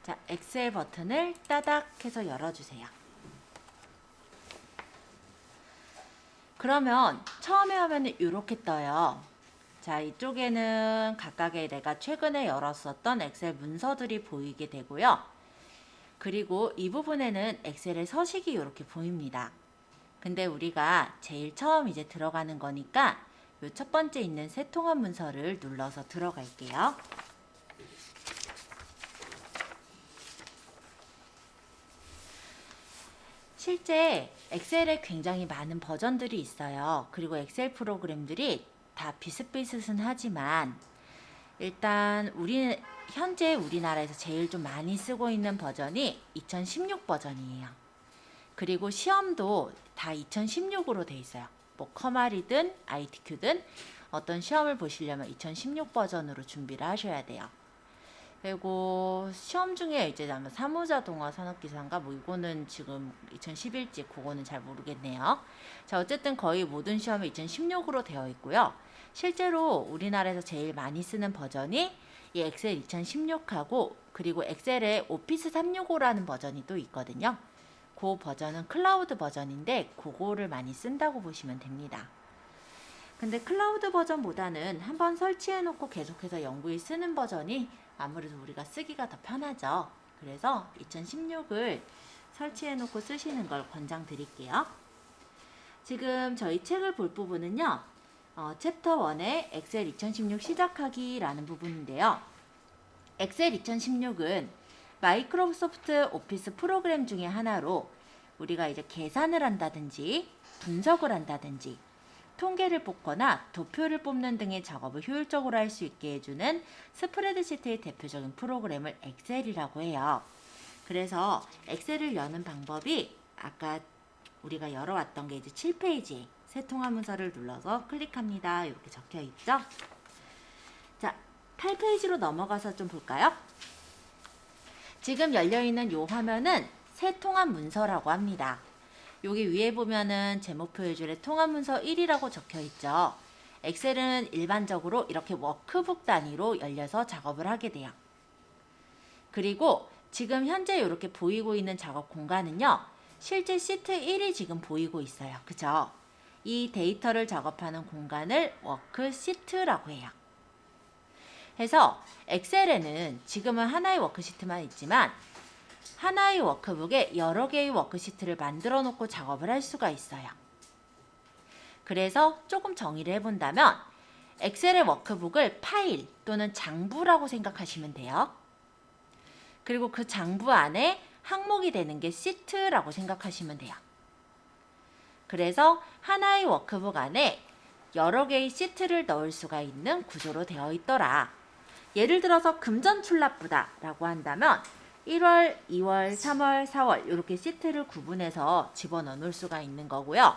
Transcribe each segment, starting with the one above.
자, 엑셀 버튼을 따닥 해서 열어주세요. 그러면 처음에 화면은 이렇게 떠요. 자, 이쪽에는 각각의 내가 최근에 열었었던 엑셀 문서들이 보이게 되고요. 그리고 이 부분에는 엑셀의 서식이 이렇게 보입니다. 근데 우리가 제일 처음 이제 들어가는 거니까 이 첫 번째 있는 새 통합 문서를 눌러서 들어갈게요. 실제 엑셀에 굉장히 많은 버전들이 있어요. 그리고 엑셀 프로그램들이 다 비슷비슷은 하지만 일단 현재 우리나라에서 제일 좀 많이 쓰고 있는 버전이 2016 버전이에요. 그리고 시험도 다 2016으로 돼 있어요. 뭐 커말이든 ITQ든 어떤 시험을 보시려면 2016 버전으로 준비를 하셔야 돼요. 그리고 시험 중에 이제 아마 사무자동화 산업기사인가 뭐 이거는 지금 2011지 그거는 잘 모르겠네요. 자, 어쨌든 거의 모든 시험이 2016으로 되어 있고요. 실제로 우리나라에서 제일 많이 쓰는 버전이 이 엑셀 2016하고 그리고 엑셀에 오피스 365라는 버전이 또 있거든요. 그 버전은 클라우드 버전인데 그거를 많이 쓴다고 보시면 됩니다. 근데 클라우드 버전보다는 한번 설치해 놓고 계속해서 연구에 쓰는 버전이 아무래도 우리가 쓰기가 더 편하죠. 그래서 2016을 설치해 놓고 쓰시는 걸 권장드릴게요. 지금 저희 책을 볼 부분은요. 챕터 1의 엑셀 2016 시작하기라는 부분인데요. 엑셀 2016은 마이크로소프트 오피스 프로그램 중에 하나로 우리가 이제 계산을 한다든지 분석을 한다든지 통계를 뽑거나 도표를 뽑는 등의 작업을 효율적으로 할 수 있게 해주는 스프레드시트의 대표적인 프로그램을 엑셀이라고 해요. 그래서 엑셀을 여는 방법이 아까 우리가 열어왔던 게 이제 7페이지 새 통합 문서를 눌러서 클릭합니다. 이렇게 적혀 있죠. 자, 8페이지로 넘어가서 좀 볼까요? 지금 열려있는 이 화면은 새 통합 문서라고 합니다. 여기 위에 보면은 제목표의 통합 문서 1이라고 적혀 있죠. 엑셀은 일반적으로 이렇게 워크북 단위로 열려서 작업을 하게 돼요. 그리고 지금 현재 이렇게 보이고 있는 작업 공간은요. 실제 시트 1이 지금 보이고 있어요. 그죠? 이 데이터를 작업하는 공간을 워크시트라고 해요. 그래서 엑셀에는 지금은 하나의 워크시트만 있지만 하나의 워크북에 여러 개의 워크시트를 만들어 놓고 작업을 할 수가 있어요. 그래서 조금 정의를 해본다면 엑셀의 워크북을 파일 또는 장부라고 생각하시면 돼요. 그리고 그 장부 안에 항목이 되는 게 시트라고 생각하시면 돼요. 그래서 하나의 워크북 안에 여러 개의 시트를 넣을 수가 있는 구조로 되어 있더라. 예를 들어서 금전출납부다 라고 한다면 1월, 2월, 3월, 4월 이렇게 시트를 구분해서 집어넣어 놓을 수가 있는 거고요.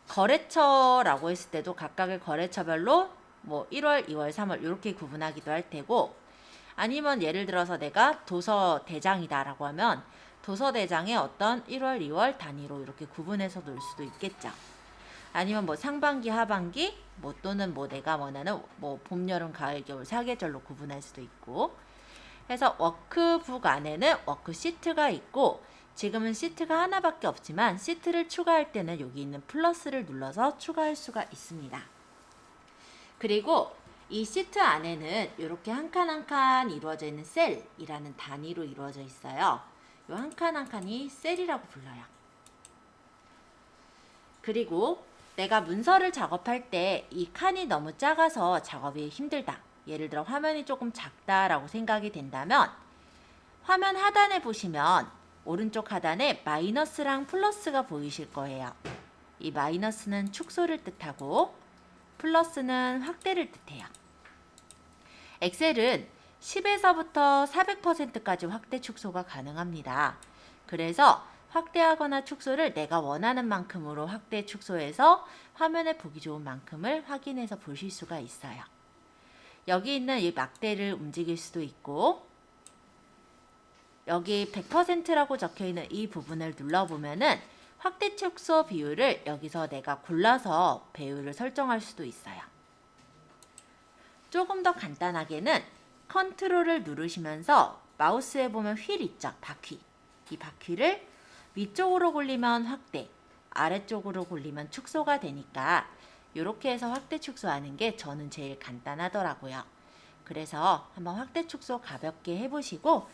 거래처라고 했을 때도 각각의 거래처별로 뭐 1월, 2월, 3월 이렇게 구분하기도 할 테고 아니면 예를 들어서 내가 도서대장이다 라고 하면 도서대장에 어떤 1월, 2월 단위로 이렇게 구분해서 놓을 수도 있겠죠. 아니면 뭐 상반기, 하반기 뭐 또는 뭐 내가 원하는 뭐 봄, 여름, 가을, 겨울 4계절로 구분할 수도 있고 그래서 워크북 안에는 워크시트가 있고 지금은 시트가 하나밖에 없지만 시트를 추가할 때는 여기 있는 플러스를 눌러서 추가할 수가 있습니다. 그리고 이 시트 안에는 이렇게 한 칸 한 칸 이루어져 있는 셀이라는 단위로 이루어져 있어요. 이 한 칸 한 칸이 셀이라고 불러요. 그리고 내가 문서를 작업할 때 이 칸이 너무 작아서 작업이 힘들다. 예를 들어 화면이 조금 작다라고 생각이 된다면 화면 하단에 보시면 오른쪽 하단에 마이너스랑 플러스가 보이실 거예요. 이 마이너스는 축소를 뜻하고 플러스는 확대를 뜻해요. 엑셀은 10에서부터 400%까지 확대 축소가 가능합니다. 그래서 확대하거나 축소를 내가 원하는 만큼으로 확대 축소해서 화면에 보기 좋은 만큼을 확인해서 보실 수가 있어요. 여기 있는 이 막대를 움직일 수도 있고 여기 100%라고 적혀있는 이 부분을 눌러보면은 확대 축소 비율을 여기서 내가 골라서 배율을 설정할 수도 있어요. 조금 더 간단하게는 컨트롤을 누르시면서 마우스에 보면 휠 있죠? 바퀴. 이 바퀴를 위쪽으로 굴리면 확대, 아래쪽으로 굴리면 축소가 되니까 이렇게 해서 확대 축소하는 게 저는 제일 간단하더라고요. 그래서 한번 확대 축소 가볍게 해보시고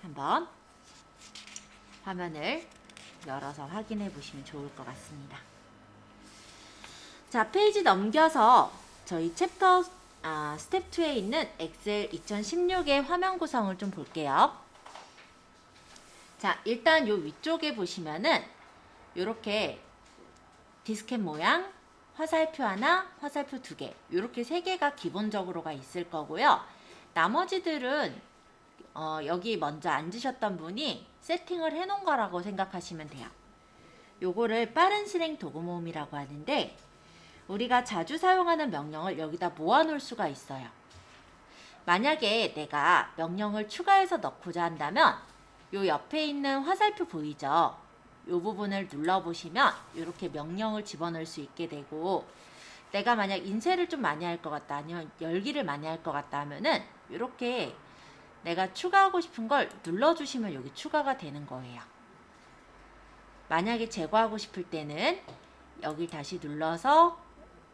한번 화면을 열어서 확인해 보시면 좋을 것 같습니다. 자, 페이지 넘겨서 저희 챕터 스텝 2에 있는 엑셀 2016의 화면 구성을 좀 볼게요. 자, 일단 요 위쪽에 보시면은 이렇게 디스켓 모양, 화살표 하나, 화살표 두 개, 이렇게 세 개가 기본적으로가 있을 거고요. 나머지들은 여기 먼저 앉으셨던 분이 세팅을 해 놓은 거라고 생각하시면 돼요. 요거를 빠른 실행 도구 모음이라고 하는데 우리가 자주 사용하는 명령을 여기다 모아 놓을 수가 있어요. 만약에 내가 명령을 추가해서 넣고자 한다면 요 옆에 있는 화살표 보이죠? 요 부분을 눌러보시면 이렇게 명령을 집어넣을 수 있게 되고, 내가 만약 인쇄를 좀 많이 할 것 같다, 아니면 열기를 많이 할 것 같다 하면은 이렇게 내가 추가하고 싶은 걸 눌러주시면 여기 추가가 되는 거예요. 만약에 제거하고 싶을 때는 여기 다시 눌러서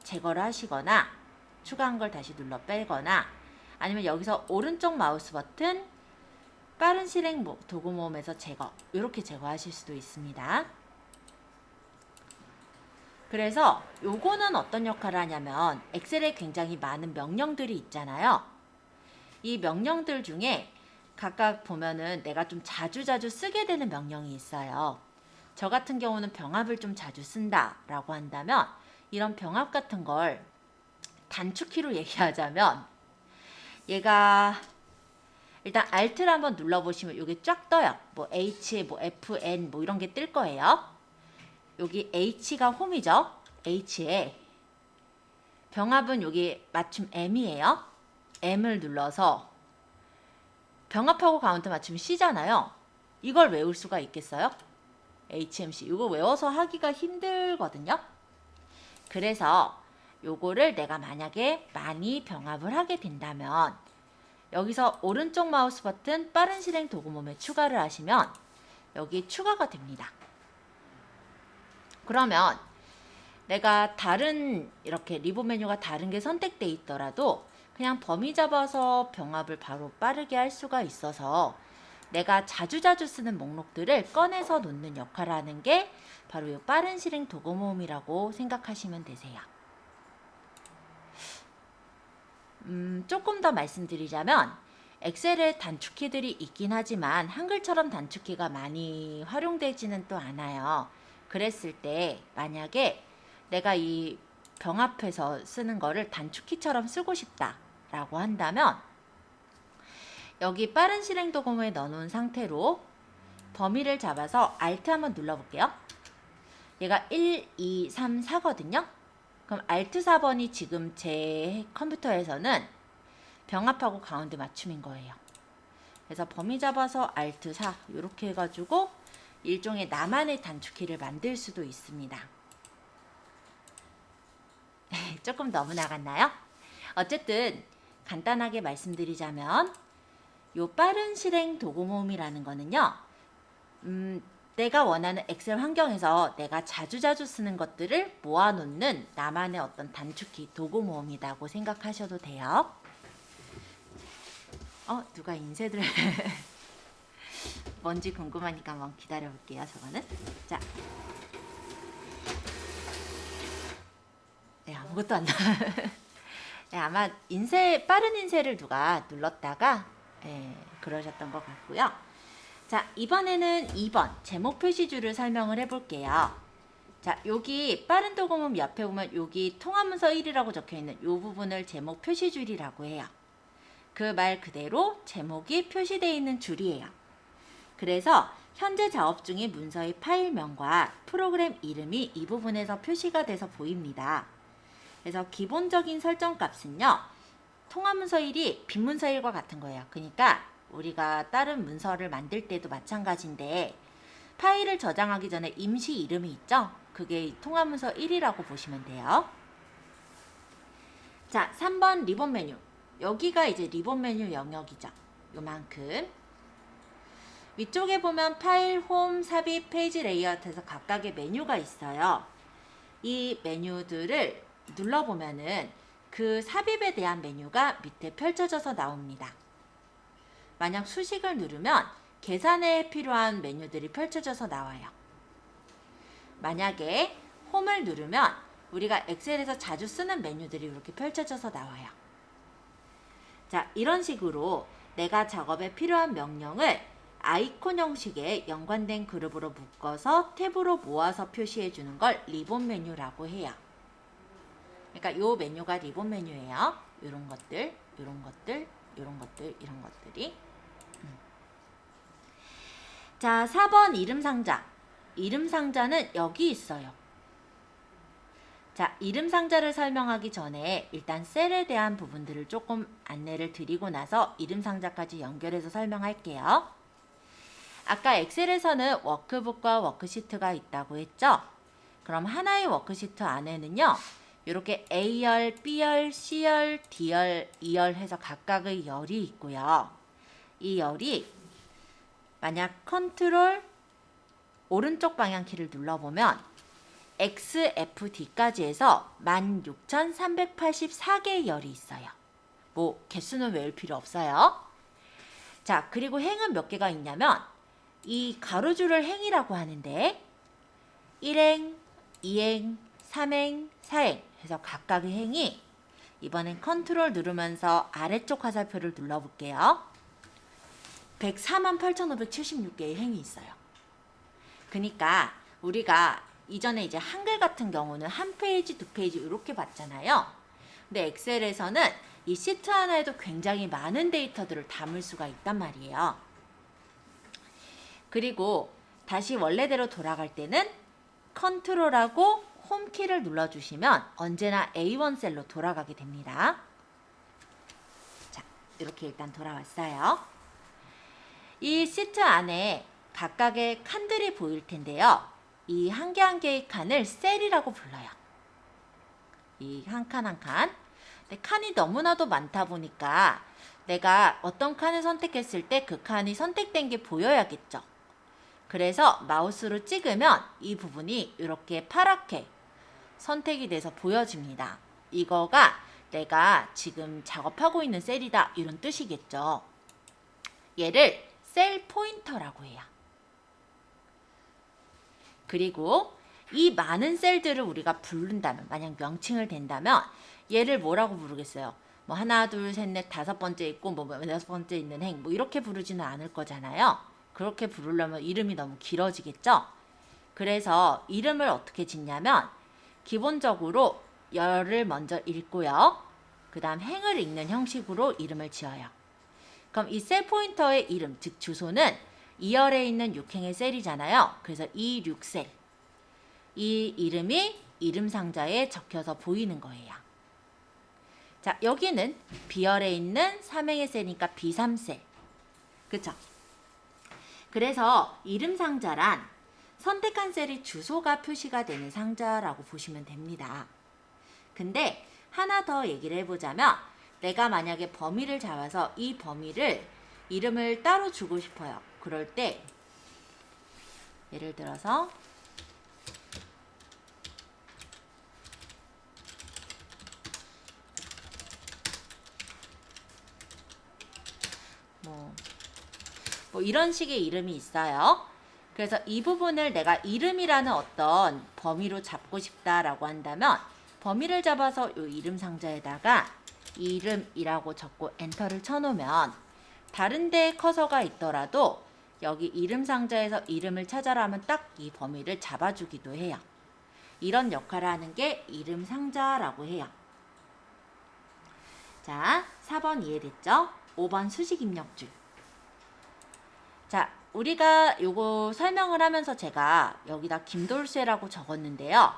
제거를 하시거나 추가한 걸 다시 눌러 빼거나, 아니면 여기서 오른쪽 마우스 버튼 빠른 실행 도구 모음에서 제거, 이렇게 제거하실 수도 있습니다. 그래서 요거는 어떤 역할을 하냐면 엑셀에 굉장히 많은 명령들이 있잖아요. 이 명령들 중에 각각 보면은 내가 좀 자주자주 쓰게 되는 명령이 있어요. 저 같은 경우는 병합을 좀 자주 쓴다 라고 한다면 이런 병합 같은 걸 단축키로 얘기하자면 얘가 일단 Alt를 한번 눌러보시면 여기 쫙 떠요. 뭐 H, 뭐 FN 뭐 이런 게 뜰 거예요. 여기 H가 홈이죠. H에 병합은 여기 맞춤 M이에요. M을 눌러서 병합하고 카운트 맞춤 C잖아요. 이걸 외울 수가 있겠어요? HMC. 이거 외워서 하기가 힘들거든요. 그래서 요거를 내가 만약에 많이 병합을 하게 된다면 여기서 오른쪽 마우스 버튼 빠른 실행 도구 모음에 추가를 하시면 여기 추가가 됩니다. 그러면 내가 다른 이렇게 리본 메뉴가 다른 게 선택돼 있더라도 그냥 범위 잡아서 병합을 바로 빠르게 할 수가 있어서 내가 자주자주 쓰는 목록들을 꺼내서 놓는 역할을 하는 게 바로 이 빠른 실행 도구 모음이라고 생각하시면 되세요. 조금 더 말씀드리자면 엑셀에 단축키들이 있긴 하지만 한글처럼 단축키가 많이 활용되지는 또 않아요. 그랬을 때 만약에 내가 이 병합해서 쓰는 거를 단축키처럼 쓰고 싶다라고 한다면 여기 빠른 실행 도구 모음에 넣어놓은 상태로 범위를 잡아서 Alt 한번 눌러볼게요. 얘가 1, 2, 3, 4거든요. 그럼 Alt 4번이 지금 제 컴퓨터에서는 병합하고 가운데 맞춤인 거예요. 그래서 범위 잡아서 Alt 4 이렇게 해가지고 일종의 나만의 단축키를 만들 수도 있습니다. 조금 너무 나갔나요? 어쨌든 간단하게 말씀드리자면 요 빠른 실행 도구 모음이라는 거는요. 내가 원하는 엑셀 환경에서 내가 자주자주 쓰는 것들을 모아놓는 나만의 어떤 단축키, 도구 모음이라고 생각하셔도 돼요. 누가 인쇄들 뭔지 궁금하니까 한번 기다려볼게요. 저거는 자, 네, 아무것도 안 나. 네, 아마 빠른 인쇄를 누가 눌렀다가 그러셨던 것 같고요. 자, 이번에는 2번 제목 표시줄을 설명을 해볼게요. 자, 여기 빠른 도구 모음 옆에 보면 여기 통화문서 1이라고 적혀있는 이 부분을 제목 표시줄이라고 해요. 그 말 그대로 제목이 표시되어 있는 줄이에요. 그래서 현재 작업 중인 문서의 파일명과 프로그램 이름이 이 부분에서 표시가 돼서 보입니다. 그래서 기본적인 설정 값은요. 통화문서 1이 빈문서 1과 같은 거예요. 그러니까 우리가 다른 문서를 만들 때도 마찬가지인데 파일을 저장하기 전에 임시 이름이 있죠? 그게 통화문서 1이라고 보시면 돼요. 자, 3번 리본 메뉴. 여기가 이제 리본 메뉴 영역이죠. 요만큼. 위쪽에 보면 파일, 홈, 삽입, 페이지 레이아웃에서 각각의 메뉴가 있어요. 이 메뉴들을 눌러보면은 그 삽입에 대한 메뉴가 밑에 펼쳐져서 나옵니다. 만약 수식을 누르면 계산에 필요한 메뉴들이 펼쳐져서 나와요. 만약에 홈을 누르면 우리가 엑셀에서 자주 쓰는 메뉴들이 이렇게 펼쳐져서 나와요. 자, 이런 식으로 내가 작업에 필요한 명령을 아이콘 형식의 연관된 그룹으로 묶어서 탭으로 모아서 표시해 주는 걸 리본 메뉴라고 해요. 그러니까 요 메뉴가 리본 메뉴예요. 요런 것들, 요런 것들, 요런 것들, 이런 것들이. 자, 4번 이름 상자. 이름 상자는 여기 있어요. 자, 이름 상자를 설명하기 전에 일단 셀에 대한 부분들을 조금 안내를 드리고 나서 이름 상자까지 연결해서 설명할게요. 아까 엑셀에서는 워크북과 워크시트가 있다고 했죠? 그럼 하나의 워크시트 안에는요, 이렇게 A열, B열, C열, D열, E열 해서 각각의 열이 있고요. 이 열이 만약 컨트롤 오른쪽 방향키를 눌러보면 XFD까지 해서 16,384개의 열이 있어요. 뭐 개수는 외울 필요 없어요. 자, 그리고 행은 몇 개가 있냐면 이 가로줄을 행이라고 하는데 1행, 2행, 3행, 4행 해서 각각의 행이 이번엔 컨트롤 누르면서 아래쪽 화살표를 눌러볼게요. 148,576개의 행이 있어요. 그러니까 우리가 이전에 이제 한글 같은 경우는 한 페이지, 두 페이지 이렇게 봤잖아요. 근데 엑셀에서는 이 시트 하나에도 굉장히 많은 데이터들을 담을 수가 있단 말이에요. 그리고 다시 원래대로 돌아갈 때는 컨트롤하고 홈키를 눌러주시면 언제나 A1 셀로 돌아가게 됩니다. 자, 이렇게 일단 돌아왔어요. 이 시트 안에 각각의 칸들이 보일 텐데요. 이 한 개 한 개의 칸을 셀이라고 불러요. 이 한 칸 한 칸. 근데 칸이 너무나도 많다 보니까 내가 어떤 칸을 선택했을 때 그 칸이 선택된 게 보여야겠죠. 그래서 마우스로 찍으면 이 부분이 이렇게 파랗게 선택이 돼서 보여집니다. 이거가 내가 지금 작업하고 있는 셀이다 이런 뜻이겠죠. 얘를 셀 포인터라고 해요. 그리고 이 많은 셀들을 우리가 부른다면, 만약 명칭을 댄다면 얘를 뭐라고 부르겠어요? 뭐 하나, 둘, 셋, 넷, 다섯 번째 있고 뭐 여섯 번째 있는 행, 뭐 이렇게 부르지는 않을 거잖아요. 그렇게 부르려면 이름이 너무 길어지겠죠? 그래서 이름을 어떻게 짓냐면 기본적으로 열을 먼저 읽고요. 그 다음 행을 읽는 형식으로 이름을 지어요. 그럼 이 셀 포인터의 이름, 즉 주소는 2열에 있는 6행의 셀이잖아요. 그래서 26셀. 이 이름이 이름 상자에 적혀서 보이는 거예요. 자, 여기는 B열에 있는 3행의 셀이니까 B3셀. 그쵸? 그래서 이름 상자란 선택한 셀이 주소가 표시가 되는 상자라고 보시면 됩니다. 근데 하나 더 얘기를 해보자면 내가 만약에 범위를 잡아서 이 범위를 이름을 따로 주고 싶어요. 그럴 때 예를 들어서 뭐 이런 식의 이름이 있어요. 그래서 이 부분을 내가 이름이라는 어떤 범위로 잡고 싶다라고 한다면 범위를 잡아서 이 이름 상자에다가 이름이라고 적고 엔터를 쳐놓으면 다른 데에 커서가 있더라도 여기 이름 상자에서 이름을 찾아라 하면 딱 이 범위를 잡아주기도 해요. 이런 역할을 하는 게 이름 상자라고 해요. 자, 4번 이해됐죠? 5번 수식 입력줄. 자, 우리가 요거 설명을 하면서 제가 여기다 김돌쇠라고 적었는데요.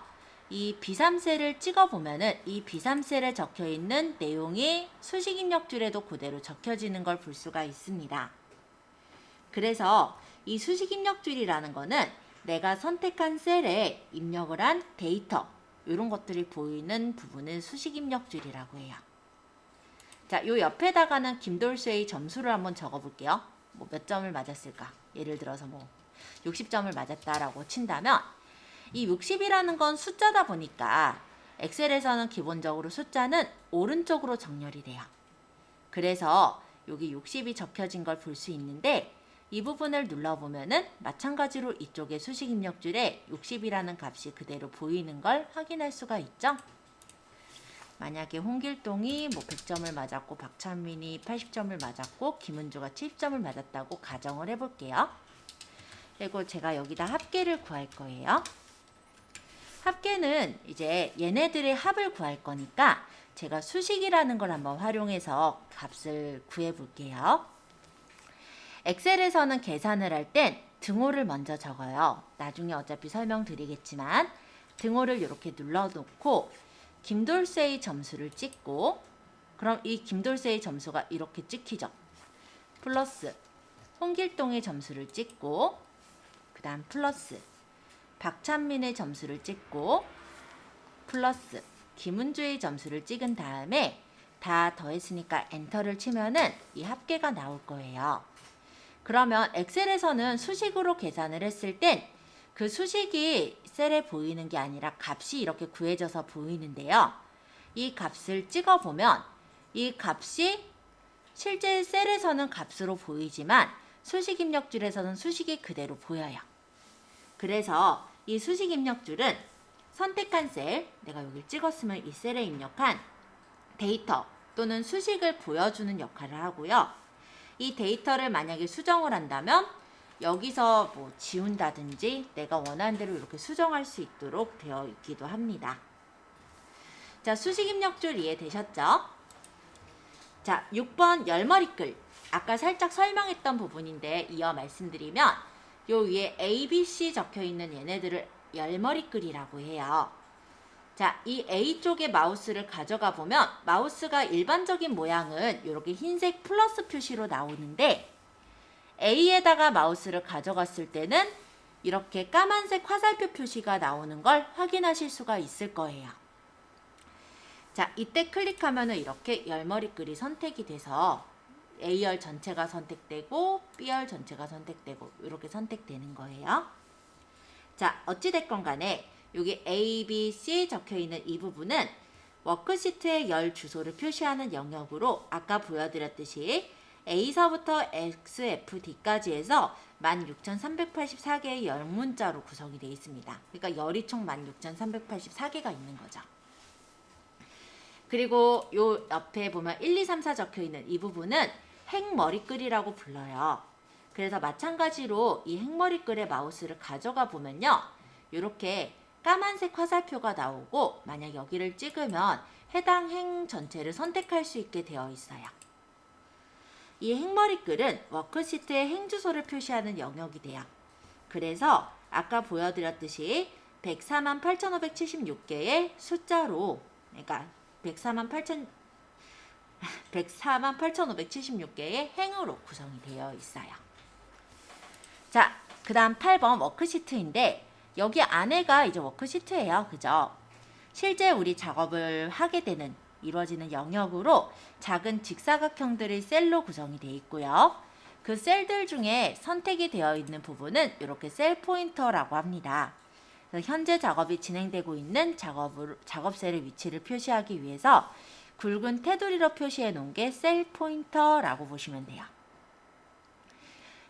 이 B3셀을 찍어보면은 이 B3셀에 적혀있는 내용이 수식 입력줄에도 그대로 적혀지는 걸 볼 수가 있습니다. 그래서 이 수식 입력줄이라는 거는 내가 선택한 셀에 입력을 한 데이터, 이런 것들이 보이는 부분을 수식 입력줄이라고 해요. 자, 요 옆에다가는 김돌쇠의 점수를 한번 적어볼게요. 뭐 몇 점을 맞았을까? 예를 들어서 뭐 60점을 맞았다라고 친다면 이 60이라는 건 숫자다 보니까 엑셀에서는 기본적으로 숫자는 오른쪽으로 정렬이 돼요. 그래서 여기 60이 적혀진 걸 볼 수 있는데 이 부분을 눌러보면은 마찬가지로 이쪽에 수식 입력줄에 60이라는 값이 그대로 보이는 걸 확인할 수가 있죠. 만약에 홍길동이 뭐 100점을 맞았고 박찬민이 80점을 맞았고 김은주가 70점을 맞았다고 가정을 해볼게요. 그리고 제가 여기다 합계를 구할 거예요. 합계는 이제 얘네들의 합을 구할 거니까 제가 수식이라는 걸 한번 활용해서 값을 구해 볼게요. 엑셀에서는 계산을 할 땐 등호를 먼저 적어요. 나중에 어차피 설명드리겠지만 등호를 이렇게 눌러놓고 김돌세의 점수를 찍고 그럼 이 김돌세의 점수가 이렇게 찍히죠. 플러스 홍길동의 점수를 찍고 그 다음 플러스 박찬민의 점수를 찍고 플러스 김은주의 점수를 찍은 다음에 다 더했으니까 엔터를 치면은 이 합계가 나올 거예요. 그러면 엑셀에서는 수식으로 계산을 했을 땐 그 수식이 셀에 보이는 게 아니라 값이 이렇게 구해져서 보이는데요. 이 값을 찍어보면 이 값이 실제 셀에서는 값으로 보이지만 수식 입력줄에서는 수식이 그대로 보여요. 그래서 이 수식 입력줄은 선택한 셀, 내가 여기를 찍었으면 이 셀에 입력한 데이터 또는 수식을 보여주는 역할을 하고요. 이 데이터를 만약에 수정을 한다면 여기서 뭐 지운다든지 내가 원하는 대로 이렇게 수정할 수 있도록 되어 있기도 합니다. 자, 수식 입력줄 이해되셨죠? 자, 6번 열머리글. 아까 살짝 설명했던 부분인데 이어 말씀드리면 요 위에 A, B, C 적혀있는 얘네들을 열머리글이라고 해요. 자, 이 A 쪽에 마우스를 가져가 보면 마우스가 일반적인 모양은 이렇게 흰색 플러스 표시로 나오는데 A에다가 마우스를 가져갔을 때는 이렇게 까만색 화살표 표시가 나오는 걸 확인하실 수가 있을 거예요. 자, 이때 클릭하면은 이렇게 열머리글이 선택이 돼서 A열 전체가 선택되고 B열 전체가 선택되고 이렇게 선택되는 거예요. 자, 어찌됐건 간에 여기 A, B, C 적혀있는 이 부분은 워크시트의 열 주소를 표시하는 영역으로 아까 보여드렸듯이 A서부터 X, F, D까지 해서 16,384개의 열 문자로 구성이 되어 있습니다. 그러니까 열이 총 16,384개가 있는 거죠. 그리고 요 옆에 보면 1, 2, 3, 4 적혀있는 이 부분은 행머리글이라고 불러요. 그래서 마찬가지로 이 행머리글의 마우스를 가져가 보면요. 이렇게 까만색 화살표가 나오고 만약 여기를 찍으면 해당 행 전체를 선택할 수 있게 되어 있어요. 이 행머리글은 워크시트의 행 주소를 표시하는 영역이 돼요. 그래서 아까 보여드렸듯이 104만 8,576개의 숫자로 그러니까 104만 8,576개의 행으로 구성이 되어 있어요. 자, 그 다음 8번 워크시트인데 여기 안에가 이제 워크시트예요. 그죠? 실제 우리 작업을 하게 되는 이루어지는 영역으로 작은 직사각형들의 셀로 구성이 되어 있고요. 그 셀들 중에 선택이 되어 있는 부분은 이렇게 셀 포인터라고 합니다. 그래서 현재 작업이 진행되고 있는 작업셀의 위치를 표시하기 위해서 굵은 테두리로 표시해 놓은 게 셀 포인터라고 보시면 돼요.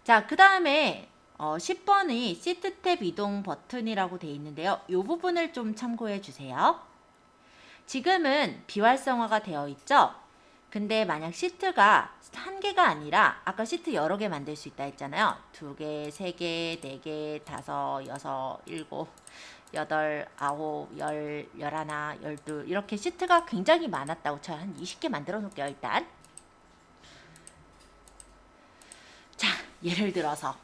자, 그 다음에 10번이 시트 탭 이동 버튼이라고 되어 있는데요. 이 부분을 좀 참고해 주세요. 지금은 비활성화가 되어 있죠. 근데 만약 시트가 한 개가 아니라 아까 시트 여러 개 만들 수 있다 했잖아요. 2개, 3개, 4개, 5, 6, 7, 8, 9, 10, 11, 12 이렇게 시트가 굉장히 많았다고 쳐요. 한 20개 만들어 놓을게요. 일단. 자, 예를 들어서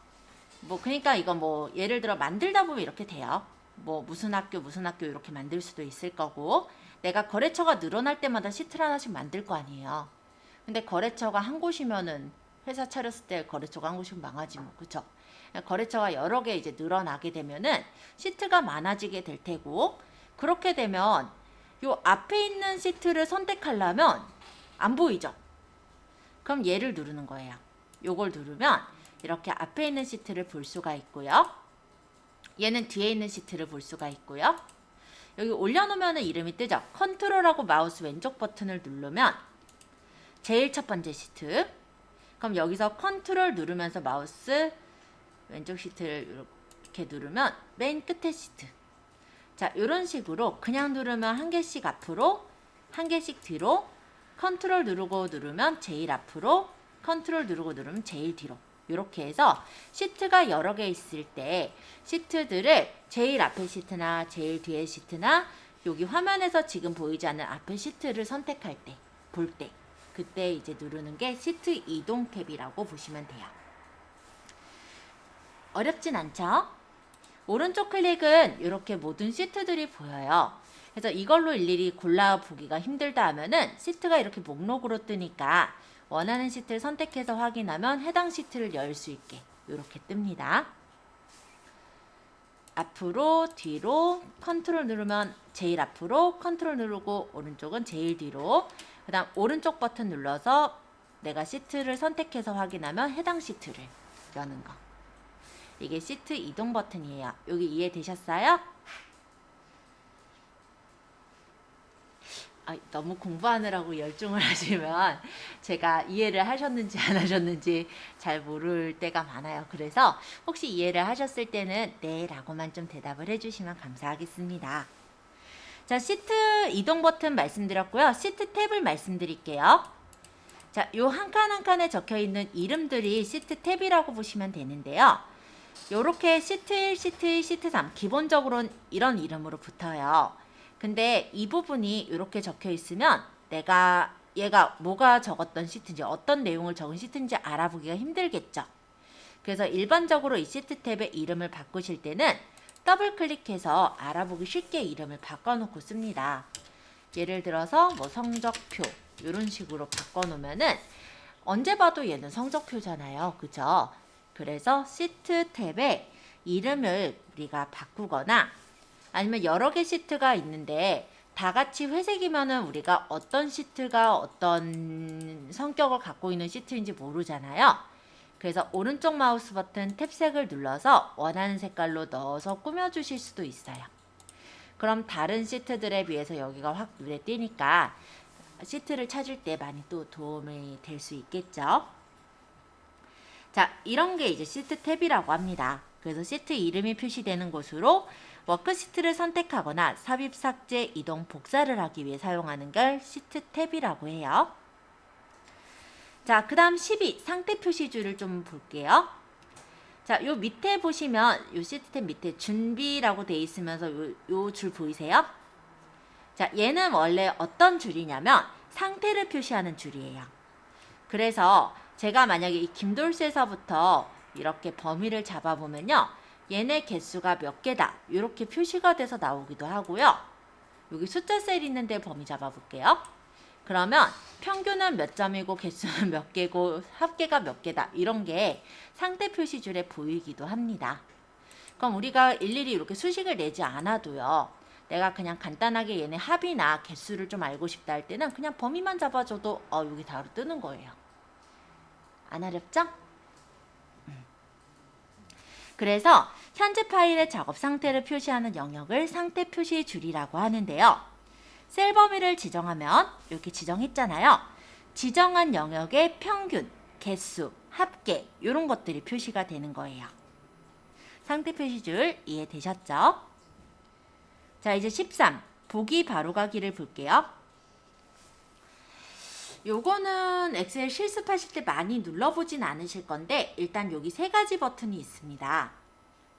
그러니까 이건 예를 들어 만들다 보면 이렇게 돼요. 무슨 학교 이렇게 만들 수도 있을 거고 내가 거래처가 늘어날 때마다 시트를 하나씩 만들 거 아니에요. 근데 거래처가 한 곳이면은 회사 차렸을 때 거래처가 한 곳이면 망하지 그쵸? 거래처가 여러 개 이제 늘어나게 되면은 시트가 많아지게 될 테고 그렇게 되면 요 앞에 있는 시트를 선택하려면 안 보이죠? 그럼 얘를 누르는 거예요. 요걸 누르면 이렇게 앞에 있는 시트를 볼 수가 있고요. 얘는 뒤에 있는 시트를 볼 수가 있고요. 여기 올려놓으면 이름이 뜨죠. 컨트롤하고 마우스 왼쪽 버튼을 누르면 제일 첫 번째 시트. 그럼 여기서 컨트롤 누르면서 마우스 왼쪽 시트를 이렇게 누르면 맨 끝에 시트. 자, 이런 식으로 그냥 누르면 한 개씩 앞으로, 한 개씩 뒤로, 컨트롤 누르고 누르면 제일 앞으로, 컨트롤 누르고 누르면 제일 뒤로. 이렇게 해서 시트가 여러 개 있을 때 시트들을 제일 앞에 시트나 제일 뒤에 시트나 여기 화면에서 지금 보이지 않는 앞에 시트를 선택할 때, 볼 때, 그때 이제 누르는 게 시트 이동 탭이라고 보시면 돼요. 어렵진 않죠? 오른쪽 클릭은 이렇게 모든 시트들이 보여요. 그래서 이걸로 일일이 골라보기가 힘들다 하면은 시트가 이렇게 목록으로 뜨니까 원하는 시트를 선택해서 확인하면 해당 시트를 열 수 있게 이렇게 뜹니다. 앞으로, 뒤로, 컨트롤 누르면 제일 앞으로, 컨트롤 누르고 오른쪽은 제일 뒤로, 그 다음 오른쪽 버튼 눌러서 내가 시트를 선택해서 확인하면 해당 시트를 여는 거. 이게 시트 이동 버튼이에요. 여기 이해되셨어요? 너무 공부하느라고 열중을 하시면 제가 이해를 하셨는지 안 하셨는지 잘 모를 때가 많아요. 그래서 혹시 이해를 하셨을 때는 네 라고만 좀 대답을 해주시면 감사하겠습니다. 자, 시트 이동 버튼 말씀드렸고요. 시트 탭을 말씀드릴게요. 자, 요 한 칸 한 칸에 적혀 있는 이름들이 시트 탭이라고 보시면 되는데요. 요렇게 시트 1, 시트 2, 시트 3 기본적으로는 이런 이름으로 붙어요. 근데 이 부분이 이렇게 적혀 있으면 내가 얘가 뭐가 적었던 시트인지 어떤 내용을 적은 시트인지 알아보기가 힘들겠죠. 그래서 일반적으로 이 시트 탭의 이름을 바꾸실 때는 더블 클릭해서 알아보기 쉽게 이름을 바꿔놓고 씁니다. 예를 들어서 뭐 성적표 이런 식으로 바꿔놓으면은 언제 봐도 얘는 성적표잖아요. 그죠? 그래서 시트 탭에 이름을 우리가 바꾸거나 아니면 여러 개 시트가 있는데 다 같이 회색이면은 우리가 어떤 시트가 어떤 성격을 갖고 있는 시트인지 모르잖아요. 그래서 오른쪽 마우스 버튼 탭색을 눌러서 원하는 색깔로 넣어서 꾸며주실 수도 있어요. 그럼 다른 시트들에 비해서 여기가 확 눈에 띄니까 시트를 찾을 때 많이 또 도움이 될 수 있겠죠. 자, 이런 게 이제 시트 탭이라고 합니다. 그래서 시트 이름이 표시되는 곳으로 워크시트를 선택하거나 삽입, 삭제, 이동, 복사를 하기 위해 사용하는 걸 시트 탭이라고 해요. 자, 그 다음 12 상태 표시줄을 좀 볼게요. 자, 요 밑에 보시면 요 시트 탭 밑에 준비라고 돼 있으면서 요 줄 보이세요? 자, 얘는 원래 어떤 줄이냐면 상태를 표시하는 줄이에요. 그래서 제가 만약에 이 김돌수에서부터 이렇게 범위를 잡아보면요. 얘네 개수가 몇 개다 이렇게 표시가 돼서 나오기도 하고요. 여기 숫자 셀 있는데 범위 잡아볼게요. 그러면 평균은 몇 점이고 개수는 몇 개고 합계가 몇 개다 이런 게 상태 표시줄에 보이기도 합니다. 그럼 우리가 일일이 이렇게 수식을 내지 않아도요. 내가 그냥 간단하게 얘네 합이나 개수를 좀 알고 싶다 할 때는 그냥 범위만 잡아줘도 여기 바로 뜨는 거예요. 안 어렵죠? 그래서 현재 파일의 작업 상태를 표시하는 영역을 상태 표시 줄이라고 하는데요. 셀 범위를 지정하면 이렇게 지정했잖아요. 지정한 영역의 평균, 개수, 합계 이런 것들이 표시가 되는 거예요. 상태 표시 줄 이해되셨죠? 자, 이제 13 보기 바로가기를 볼게요. 요거는 엑셀 실습하실 때 많이 눌러보진 않으실 건데 일단 여기 세 가지 버튼이 있습니다.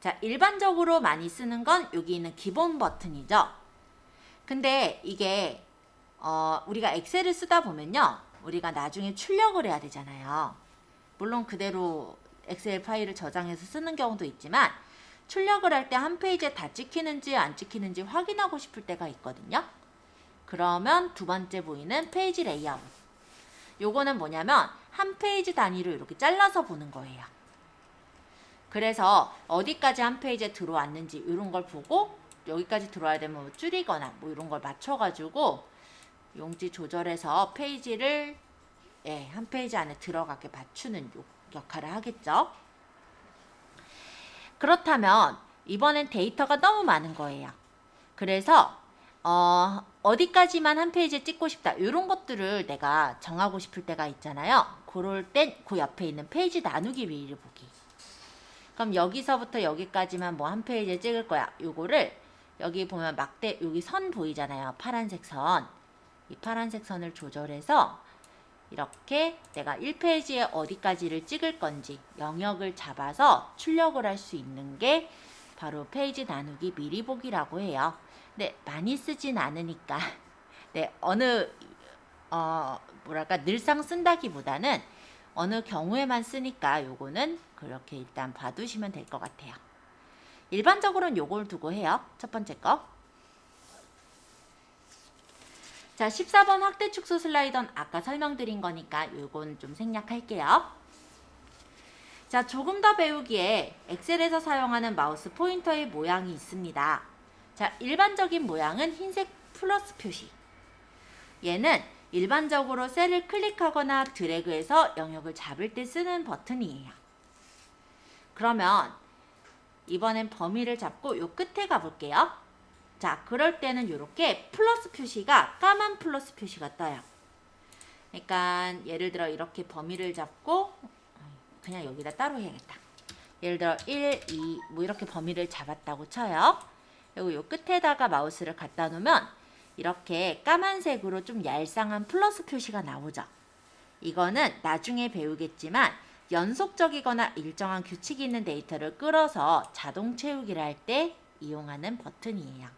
자, 일반적으로 많이 쓰는 건 여기 있는 기본 버튼이죠. 근데 이게 우리가 엑셀을 쓰다 보면요. 우리가 나중에 출력을 해야 되잖아요. 물론 그대로 엑셀 파일을 저장해서 쓰는 경우도 있지만 출력을 할 때 한 페이지에 다 찍히는지 안 찍히는지 확인하고 싶을 때가 있거든요. 그러면 두 번째 보이는 페이지 레이아웃. 요거는 뭐냐면 한 페이지 단위로 이렇게 잘라서 보는 거예요. 그래서 어디까지 한 페이지에 들어왔는지 이런 걸 보고 여기까지 들어와야 되면 뭐 줄이거나 뭐 이런 걸 맞춰가지고 용지 조절해서 페이지를 한 페이지 안에 들어가게 맞추는 역할을 하겠죠. 그렇다면 이번엔 데이터가 너무 많은 거예요. 그래서 어디까지만 한 페이지에 찍고 싶다. 이런 것들을 내가 정하고 싶을 때가 있잖아요. 그럴 땐 그 옆에 있는 페이지 나누기 미리 보기. 그럼 여기서부터 여기까지만 뭐 한 페이지에 찍을 거야. 요거를 여기 보면 막대 여기 선 보이잖아요. 파란색 선. 이 파란색 선을 조절해서 이렇게 내가 1페이지에 어디까지를 찍을 건지 영역을 잡아서 출력을 할 수 있는 게 바로 페이지 나누기 미리 보기라고 해요. 네, 많이 쓰진 않으니까 네, 뭐랄까 늘상 쓴다기보다는 어느 경우에만 쓰니까 요거는 그렇게 일단 봐두시면 될 것 같아요. 일반적으로는 요걸 두고 해요. 첫 번째 거. 자, 14번 확대 축소 슬라이더는 아까 설명드린 거니까 요건 좀 생략할게요. 자, 조금 더 배우기에 엑셀에서 사용하는 마우스 포인터의 모양이 있습니다. 자, 일반적인 모양은 흰색 플러스 표시. 얘는 일반적으로 셀을 클릭하거나 드래그해서 영역을 잡을 때 쓰는 버튼이에요. 그러면 이번엔 범위를 잡고 요 끝에 가볼게요. 자, 그럴 때는 이렇게 플러스 표시가 까만 플러스 표시가 떠요. 그러니까 예를 들어 이렇게 범위를 잡고 그냥 여기다 따로 해야겠다. 예를 들어 1, 2 뭐 이렇게 범위를 잡았다고 쳐요. 그리고 요 끝에다가 마우스를 갖다 놓으면 이렇게 까만색으로 좀 얄쌍한 플러스 표시가 나오죠. 이거는 나중에 배우겠지만 연속적이거나 일정한 규칙이 있는 데이터를 끌어서 자동 채우기를 할 때 이용하는 버튼이에요.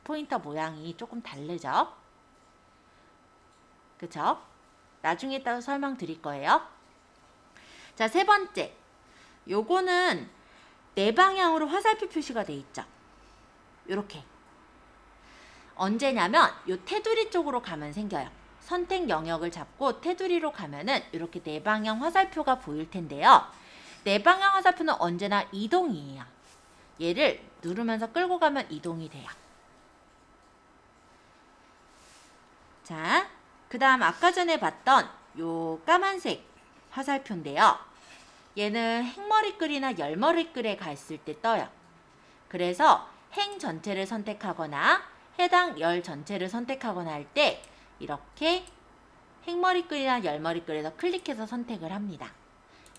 포인터 모양이 조금 다르죠? 그쵸? 나중에 따로 설명드릴 거예요. 자, 세 번째. 요거는 네 방향으로 화살표 표시가 돼 있죠. 요렇게. 언제냐면 요 테두리 쪽으로 가면 생겨요. 선택 영역을 잡고 테두리로 가면은 이렇게 네 방향 화살표가 보일 텐데요. 네 방향 화살표는 언제나 이동이에요. 얘를 누르면서 끌고 가면 이동이 돼요. 자, 그 다음 아까 전에 봤던 요 까만색 화살표인데요. 얘는 행머리글이나 열머리글에 갔을 때 떠요. 그래서 행 전체를 선택하거나 해당 열 전체를 선택하거나 할 때 이렇게 행머리글이나 열머리글에서 클릭해서 선택을 합니다.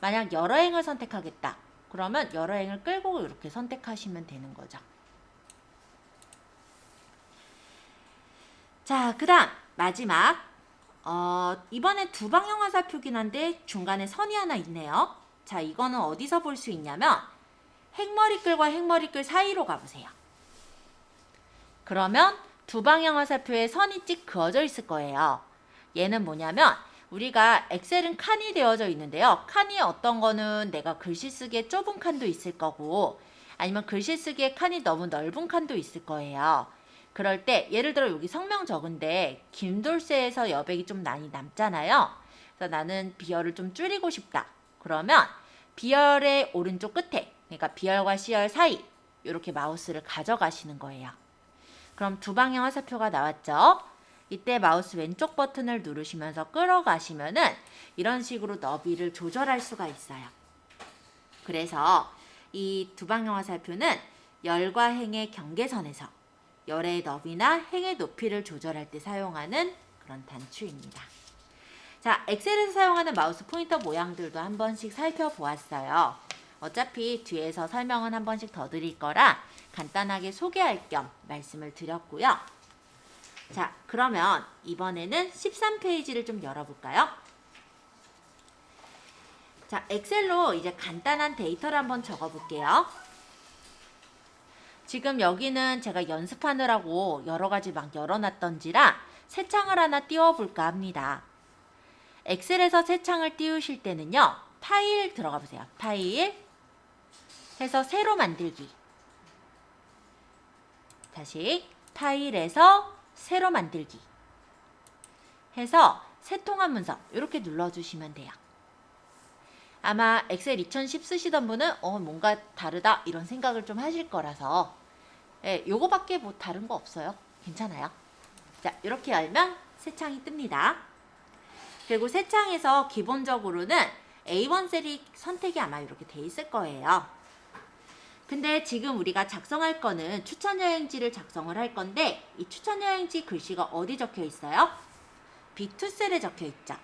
만약 여러 행을 선택하겠다. 그러면 여러 행을 끌고 이렇게 선택하시면 되는 거죠. 자, 그 다음 마지막 이번에 두 방향 화살표긴 한데 중간에 선이 하나 있네요. 자, 이거는 어디서 볼 수 있냐면 행머리글과 행머리글 사이로 가보세요. 그러면 두 방향 화살표에 선이 찍 그어져 있을 거예요. 얘는 뭐냐면 우리가 엑셀은 칸이 되어져 있는데요. 칸이 어떤 거는 내가 글씨 쓰기에 좁은 칸도 있을 거고 아니면 글씨 쓰기에 칸이 너무 넓은 칸도 있을 거예요. 그럴 때 예를 들어 여기 성명 적은데 김돌쇠에서 여백이 좀 많이 남잖아요. 그래서 나는 비열을 좀 줄이고 싶다. 그러면 비열의 오른쪽 끝에 그러니까 비열과 C열 사이 이렇게 마우스를 가져가시는 거예요. 그럼 두 방향 화살표가 나왔죠? 이때 마우스 왼쪽 버튼을 누르시면서 끌어가시면은 이런 식으로 너비를 조절할 수가 있어요. 그래서 이 두 방향 화살표는 열과 행의 경계선에서 열의 너비나 행의 높이를 조절할 때 사용하는 그런 단추입니다. 자, 엑셀에서 사용하는 마우스 포인터 모양들도 한 번씩 살펴보았어요. 어차피 뒤에서 설명은 한 번씩 더 드릴 거라 간단하게 소개할 겸 말씀을 드렸고요. 자, 그러면 이번에는 13페이지를 좀 열어볼까요? 자, 엑셀로 이제 간단한 데이터를 한번 적어볼게요. 지금 여기는 제가 연습하느라고 여러 가지 막 열어놨던지라 새 창을 하나 띄워볼까 합니다. 엑셀에서 새 창을 띄우실 때는요. 파일 들어가 보세요. 파일 해서 새로 만들기. 다시 파일에서 새로 만들기 해서 새 통합 문서 이렇게 눌러주시면 돼요. 아마 엑셀 2010 쓰시던 분은 뭔가 다르다 이런 생각을 좀 하실 거라서 요거밖에 뭐 다른 거 없어요. 괜찮아요. 자, 이렇게 열면 새 창이 뜹니다. 그리고 새 창에서 기본적으로는 A1 셀이 선택이 아마 이렇게 돼 있을 거예요. 근데 지금 우리가 작성할 거는 추천 여행지를 작성을 할 건데 이 추천 여행지 글씨가 어디 적혀 있어요? B2 셀에 적혀 있죠.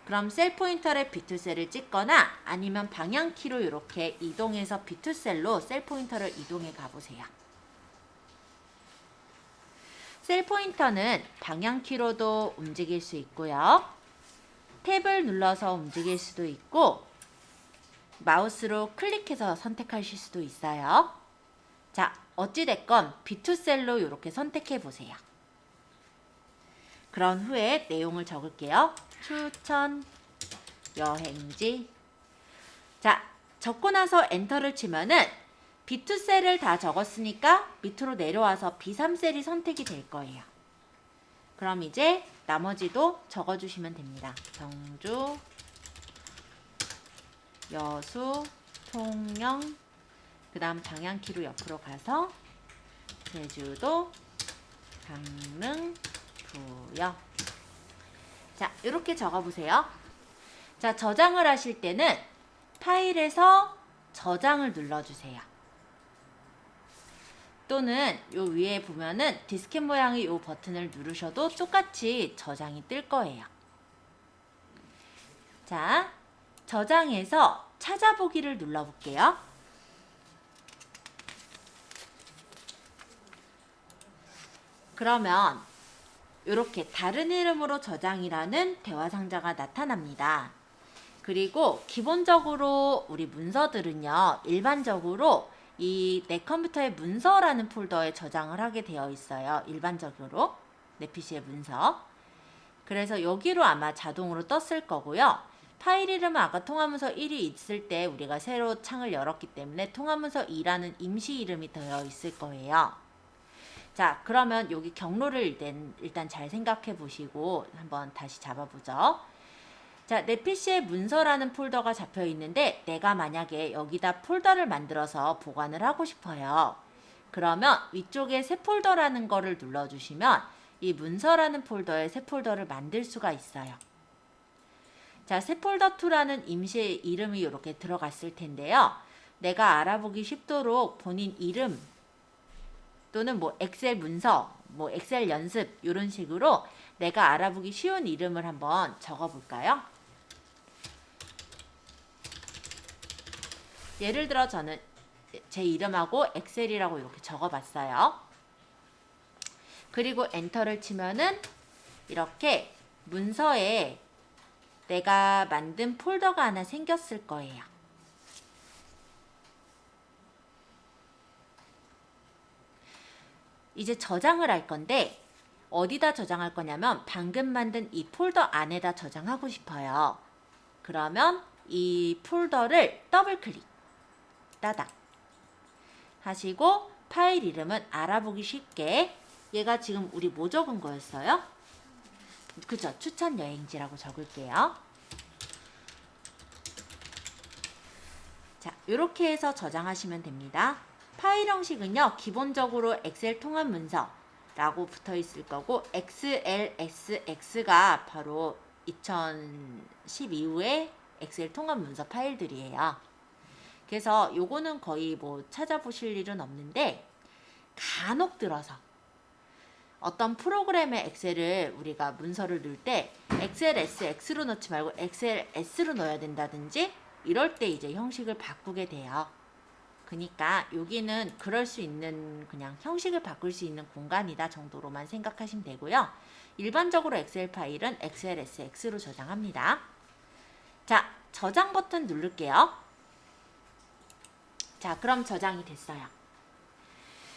그럼 셀 포인터를 B2 셀을 찍거나 아니면 방향키로 이렇게 이동해서 B2 셀로 셀 포인터를 이동해 가보세요. 셀 포인터는 방향키로도 움직일 수 있고요. 탭을 눌러서 움직일 수도 있고 마우스로 클릭해서 선택하실 수도 있어요. 자, 어찌됐건 B2 셀로 이렇게 선택해 보세요. 그런 후에 내용을 적을게요. 추천 여행지. 자, 적고 나서 엔터를 치면은 B2 셀을 다 적었으니까 밑으로 내려와서 B3 셀이 선택이 될 거예요. 그럼 이제 나머지도 적어주시면 됩니다. 경주, 여수, 통영, 그 다음 방향키로 옆으로 가서 제주도, 강릉, 부여. 자, 이렇게 적어보세요. 자, 저장을 하실 때는 파일에서 저장을 눌러주세요. 또는 요 위에 보면은 디스켓 모양의 요 버튼을 누르셔도 똑같이 저장이 뜰 거예요. 자, 저장해서 찾아보기를 눌러볼게요. 그러면 이렇게 다른 이름으로 저장이라는 대화 상자가 나타납니다. 그리고 기본적으로 우리 문서들은요, 일반적으로 이 내 컴퓨터의 문서라는 폴더에 저장을 하게 되어 있어요. 일반적으로 내 PC의 문서. 그래서 여기로 아마 자동으로 떴을 거고요. 파일 이름은 아까 통화문서 1이 있을 때 우리가 새로 창을 열었기 때문에 통화문서 2라는 임시 이름이 되어 있을 거예요. 자, 그러면 여기 경로를 일단 잘 생각해 보시고 한번 다시 잡아보죠. 자, 내 PC에 문서라는 폴더가 잡혀 있는데 내가 만약에 여기다 폴더를 만들어서 보관을 하고 싶어요. 그러면 위쪽에 새 폴더라는 거를 눌러주시면 이 문서라는 폴더에 새 폴더를 만들 수가 있어요. 자, 새 폴더 2라는 임시 이름이 이렇게 들어갔을 텐데요. 내가 알아보기 쉽도록 본인 이름 또는 뭐 엑셀 문서, 뭐 엑셀 연습 이런 식으로 내가 알아보기 쉬운 이름을 한번 적어볼까요? 예를 들어 저는 제 이름하고 엑셀이라고 이렇게 적어봤어요. 그리고 엔터를 치면은 이렇게 문서에 내가 만든 폴더가 하나 생겼을 거예요. 이제 저장을 할 건데 어디다 저장할 거냐면 방금 만든 이 폴더 안에다 저장하고 싶어요. 그러면 이 폴더를 더블 클릭, 따닥 하시고 파일 이름은 알아보기 쉽게 얘가 지금 우리 뭐 적은 거였어요? 그죠? 추천 여행지라고 적을게요. 자, 이렇게 해서 저장하시면 됩니다. 파일 형식은요, 기본적으로 엑셀 통합 문서라고 붙어 있을 거고, XLSX가 바로 2010 이후에 엑셀 통합 문서 파일들이에요. 그래서 요거는 거의 뭐 찾아보실 일은 없는데, 간혹 들어서 어떤 프로그램의 엑셀을 우리가 문서를 넣을 때 XLSX로 넣지 말고 XLS로 넣어야 된다든지 이럴 때 이제 형식을 바꾸게 돼요. 그러니까 여기는 그럴 수 있는 그냥 형식을 바꿀 수 있는 공간이다 정도로만 생각하시면 되고요. 일반적으로 엑셀 파일은 XLSX로 저장합니다. 자, 저장 버튼 누를게요. 자, 그럼 저장이 됐어요.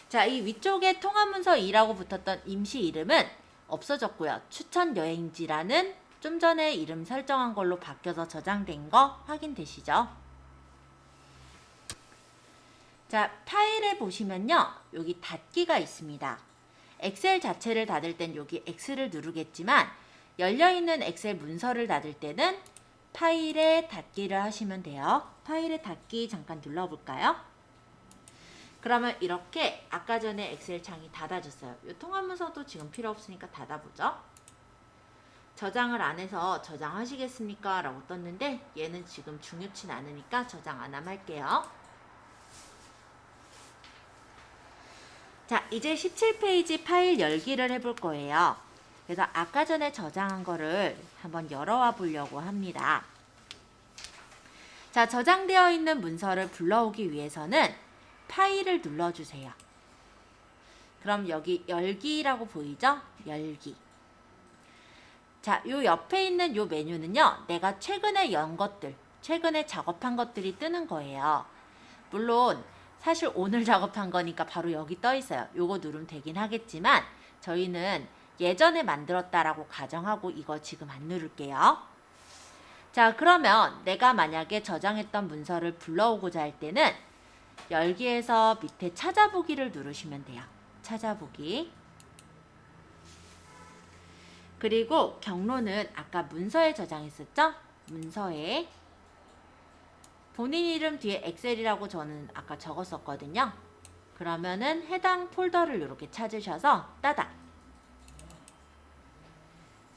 자, 이 위쪽에 통합문서 2라고 붙었던 임시 이름은 없어졌고요. 추천 여행지라는 좀 전에 이름 설정한 걸로 바뀌어서 저장된 거 확인되시죠? 자, 파일에 보시면요. 여기 닫기가 있습니다. 엑셀 자체를 닫을 땐 여기 X를 누르겠지만 열려있는 엑셀 문서를 닫을 때는 파일에 닫기를 하시면 돼요. 파일에 닫기 잠깐 눌러볼까요? 그러면 이렇게 아까 전에 엑셀 창이 닫아졌어요. 이 통합문서도 지금 필요 없으니까 닫아보죠. 저장을 안 해서 저장하시겠습니까? 라고 떴는데 얘는 지금 중요치 않으니까 저장 안 함 할게요. 자, 이제 17페이지 파일 열기를 해볼 거예요. 그래서 아까 전에 저장한 거를 한번 열어와 보려고 합니다. 자, 저장되어 있는 문서를 불러오기 위해서는 파일을 눌러주세요. 그럼 여기 열기라고 보이죠? 열기. 자, 요 옆에 있는 요 메뉴는요, 내가 최근에 연 것들, 최근에 작업한 것들이 뜨는 거예요. 물론 사실 오늘 작업한 거니까 바로 여기 떠 있어요. 요거 누르면 되긴 하겠지만 저희는 예전에 만들었다라고 가정하고 이거 지금 안 누를게요. 자, 그러면 내가 만약에 저장했던 문서를 불러오고자 할 때는 열기에서 밑에 찾아보기를 누르시면 돼요. 찾아보기. 그리고 경로는 아까 문서에 저장했었죠? 문서에 본인 이름 뒤에 엑셀이라고 저는 아까 적었었거든요. 그러면은 해당 폴더를 이렇게 찾으셔서 따닥.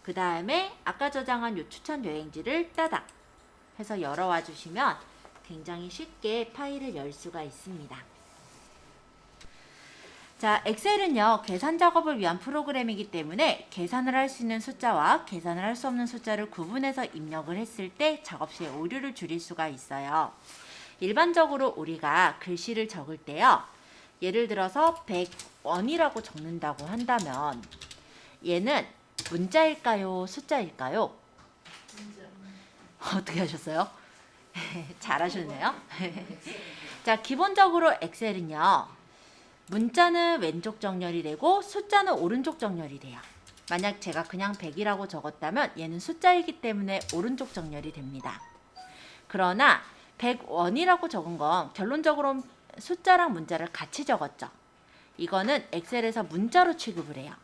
그 다음에 아까 저장한 요 추천 여행지를 따닥 해서 열어와 주시면 굉장히 쉽게 파일을 열 수가 있습니다. 자, 엑셀은요, 계산 작업을 위한 프로그램이기 때문에 계산을 할 수 있는 숫자와 계산을 할 수 없는 숫자를 구분해서 입력을 했을 때 작업 시에 오류를 줄일 수가 있어요. 일반적으로 우리가 글씨를 적을 때요, 예를 들어서 100원이라고 적는다고 한다면 얘는 문자일까요? 숫자일까요? 어떻게 하셨어요? 잘하셨네요. 자, 기본적으로 엑셀은요, 문자는 왼쪽 정렬이 되고 숫자는 오른쪽 정렬이 돼요. 만약 제가 그냥 100이라고 적었다면 얘는 숫자이기 때문에 오른쪽 정렬이 됩니다. 그러나 100원이라고 적은 건 결론적으로 숫자랑 문자를 같이 적었죠. 이거는 엑셀에서 문자로 취급을 해요.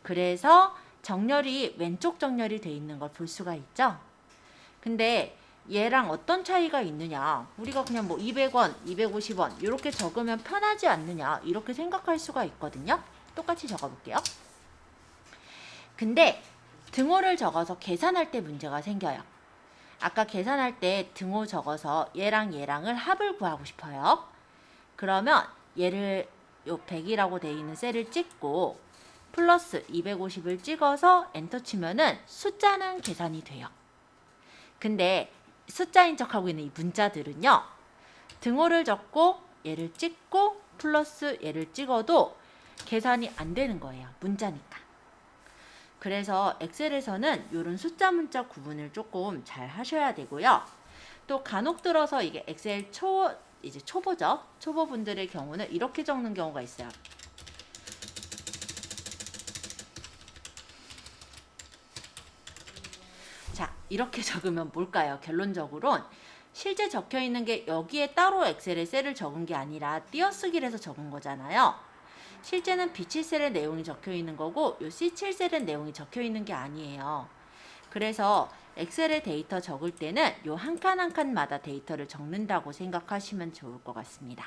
그래서 정렬이 왼쪽 정렬이 돼 있는 걸 볼 수가 있죠. 근데 얘랑 어떤 차이가 있느냐, 우리가 그냥 뭐 200원, 250원 이렇게 적으면 편하지 않느냐 이렇게 생각할 수가 있거든요. 똑같이 적어볼게요. 근데 등호를 적어서 계산할 때 문제가 생겨요. 아까 계산할 때 등호 적어서 얘랑 얘랑을 합을 구하고 싶어요. 그러면 얘를 요 100이라고 되어 있는 셀을 찍고 플러스 250을 찍어서 엔터 치면은 숫자는 계산이 돼요. 근데 숫자인 척하고 있는 이 문자들은요, 등호를 적고 얘를 찍고 플러스 얘를 찍어도 계산이 안 되는 거예요. 문자니까. 그래서 엑셀에서는 이런 숫자 문자 구분을 조금 잘 하셔야 되고요. 또 간혹 들어서 이게 엑셀 이제 초보죠. 초보분들의 경우는 이렇게 적는 경우가 있어요. 자, 이렇게 적으면 뭘까요? 결론적으로는 실제 적혀 있는 게 여기에 따로 엑셀에 셀을 적은 게 아니라 띄어쓰기를 해서 적은 거잖아요. 실제는 B7셀의 내용이 적혀 있는 거고 요 C7셀의 내용이 적혀 있는 게 아니에요. 그래서 엑셀에 데이터 적을 때는 요 한 칸 한 칸마다 데이터를 적는다고 생각하시면 좋을 것 같습니다.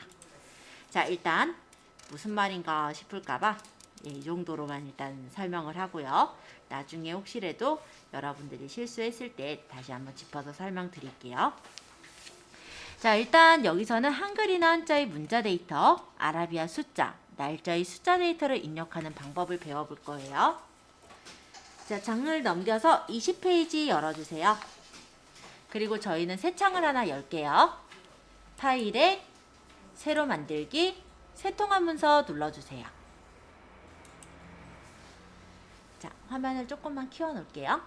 자, 일단 무슨 말인가 싶을까봐 이 정도로만 일단 설명을 하고요. 나중에 혹시라도 여러분들이 실수했을 때 다시 한번 짚어서 설명드릴게요. 자, 일단 여기서는 한글이나 한자의 문자 데이터, 아라비아 숫자, 날짜의 숫자 데이터를 입력하는 방법을 배워볼 거예요. 자, 장을 넘겨서 20페이지 열어주세요. 그리고 저희는 새 창을 하나 열게요. 파일에 새로 만들기, 새 통합 문서 눌러주세요. 자, 화면을 조금만 키워놓을게요.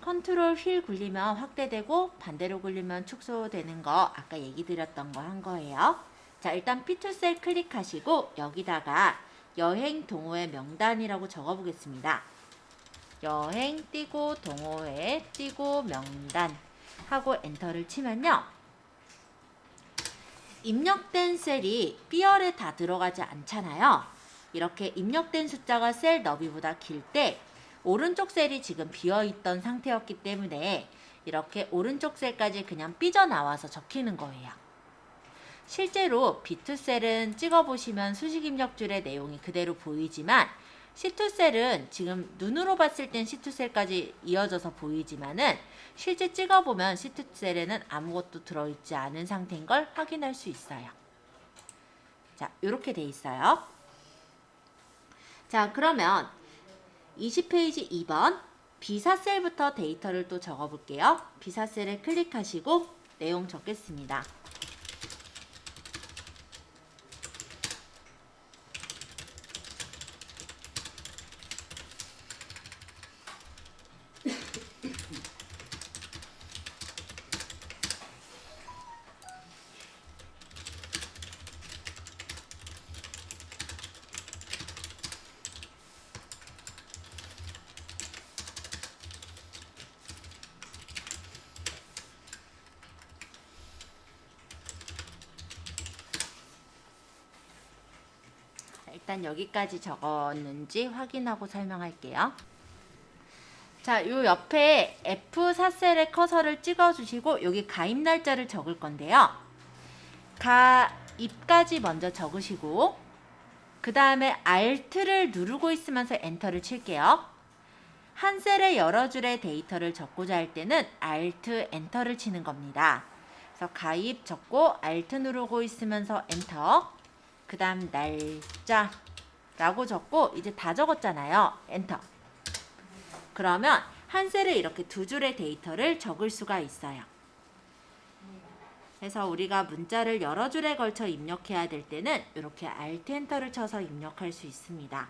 컨트롤 휠 굴리면 확대되고 반대로 굴리면 축소되는 거 아까 얘기 드렸던 거 한 거예요. 자, 일단 P2셀 클릭하시고 여기다가 여행 동호회 명단이라고 적어보겠습니다. 여행 띄고 동호회 띄고 명단 하고 엔터를 치면요, 입력된 셀이 B열에 다 들어가지 않잖아요. 이렇게 입력된 숫자가 셀 너비보다 길 때 오른쪽 셀이 지금 비어있던 상태였기 때문에 이렇게 오른쪽 셀까지 그냥 삐져나와서 적히는 거예요. 실제로 B2셀은 찍어보시면 수식 입력줄의 내용이 그대로 보이지만 C2셀은 지금 눈으로 봤을 땐 C2셀까지 이어져서 보이지만은 실제 찍어보면 C2셀에는 아무것도 들어있지 않은 상태인 걸 확인할 수 있어요. 자, 이렇게 돼 있어요. 자, 그러면 20페이지 2번 비사셀부터 데이터를 또 적어볼게요. 비사셀에 클릭하시고 내용 적겠습니다. 일단 여기까지 적었는지 확인하고 설명할게요. 자, 요 옆에 F4셀에 커서를 찍어주시고 여기 가입 날짜를 적을 건데요. 가입까지 먼저 적으시고 그 다음에 Alt를 누르고 있으면서 엔터를 칠게요. 한 셀에 여러 줄의 데이터를 적고자 할 때는 Alt, 엔터를 치는 겁니다. 그래서 가입 적고 Alt 누르고 있으면서 엔터, 그 다음 날짜라고 적고 이제 다 적었잖아요. 엔터. 그러면 한 셀에 이렇게 두 줄의 데이터를 적을 수가 있어요. 그래서 우리가 문자를 여러 줄에 걸쳐 입력해야 될 때는 이렇게 Alt 엔터를 쳐서 입력할 수 있습니다.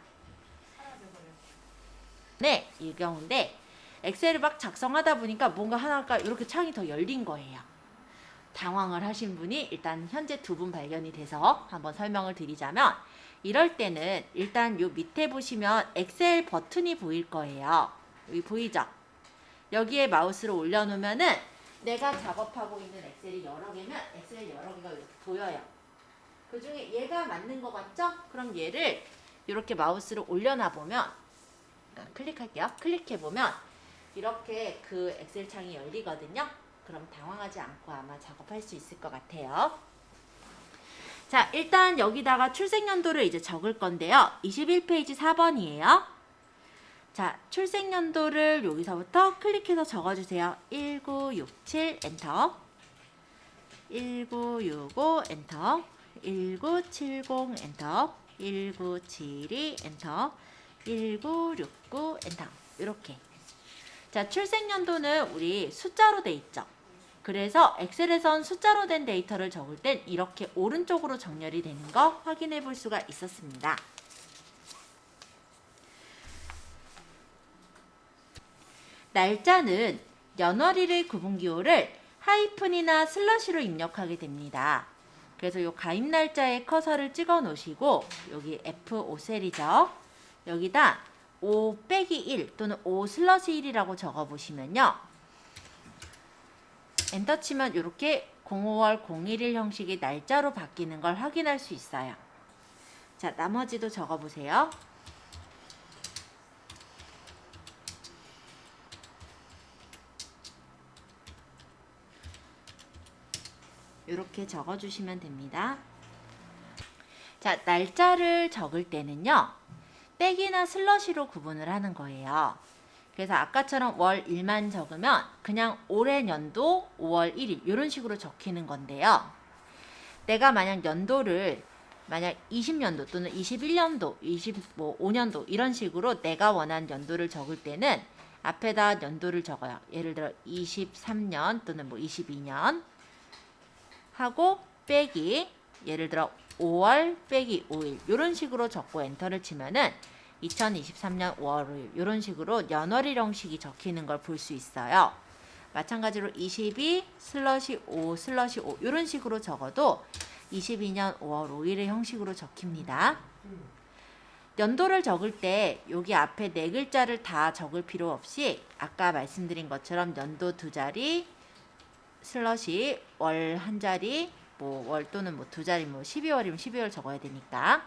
네, 이 경우인데 엑셀을 막 작성하다 보니까 뭔가 하나가 이렇게 창이 더 열린 거예요. 당황을 하신 분이 일단 현재 두 분 발견이 돼서 한번 설명을 드리자면, 이럴 때는 일단 요 밑에 보시면 엑셀 버튼이 보일 거예요. 여기 보이죠? 여기에 마우스를 올려놓으면은 내가 작업하고 있는 엑셀이 여러 개면 엑셀 여러 개가 이렇게 보여요. 그 중에 얘가 맞는 것 같죠? 그럼 얘를 이렇게 마우스를 올려놔 보면, 클릭할게요. 클릭해보면 이렇게 그 엑셀 창이 열리거든요. 그럼 당황하지 않고 아마 작업할 수 있을 것 같아요. 자, 일단 여기다가 출생연도를 이제 적을 건데요. 21페이지 4번이에요. 자, 출생연도를 여기서부터 클릭해서 적어주세요. 1967 엔터, 1965 엔터, 1970 엔터, 1972 엔터, 1969 엔터. 이렇게. 자, 출생연도는 우리 숫자로 돼 있죠. 그래서 엑셀에선 숫자로 된 데이터를 적을 땐 이렇게 오른쪽으로 정렬이 되는 거 확인해 볼 수가 있었습니다. 날짜는 연월일의 구분기호를 하이픈이나 슬러시로 입력하게 됩니다. 그래서 요 가입 날짜에 커서를 찍어 놓으시고 여기 F5셀이죠. 여기다 5-1 또는 5/1이라고 적어 보시면요. 엔터 치면 이렇게 05월 011 형식의 날짜로 바뀌는 걸 확인할 수 있어요. 자, 나머지도 적어 보세요. 이렇게 적어 주시면 됩니다. 자, 날짜를 적을 때는요. 빼기나 슬러시로 구분을 하는 거예요. 그래서 아까처럼 월 1만 적으면 그냥 올해 연도 5월 1일 이런 식으로 적히는 건데요. 내가 만약 연도를 만약 20년도 또는 21년도, 25년도 이런 식으로 내가 원하는 연도를 적을 때는 앞에다 연도를 적어요. 예를 들어 23년 또는 22년 하고 빼기 예를 들어 5월 빼기 5일 이런 식으로 적고 엔터를 치면은 2023년 5월 5일 이런 식으로 연월일 형식이 적히는 걸 볼 수 있어요. 마찬가지로 22/5/5 이런 식으로 적어도 22년 5월 5일의 형식으로 적힙니다. 연도를 적을 때 여기 앞에 네 글자를 다 적을 필요 없이 아까 말씀드린 것처럼 연도 두 자리 슬러시 월 한 자리 월 또는 두 자리 12월이면 12월 적어야 되니까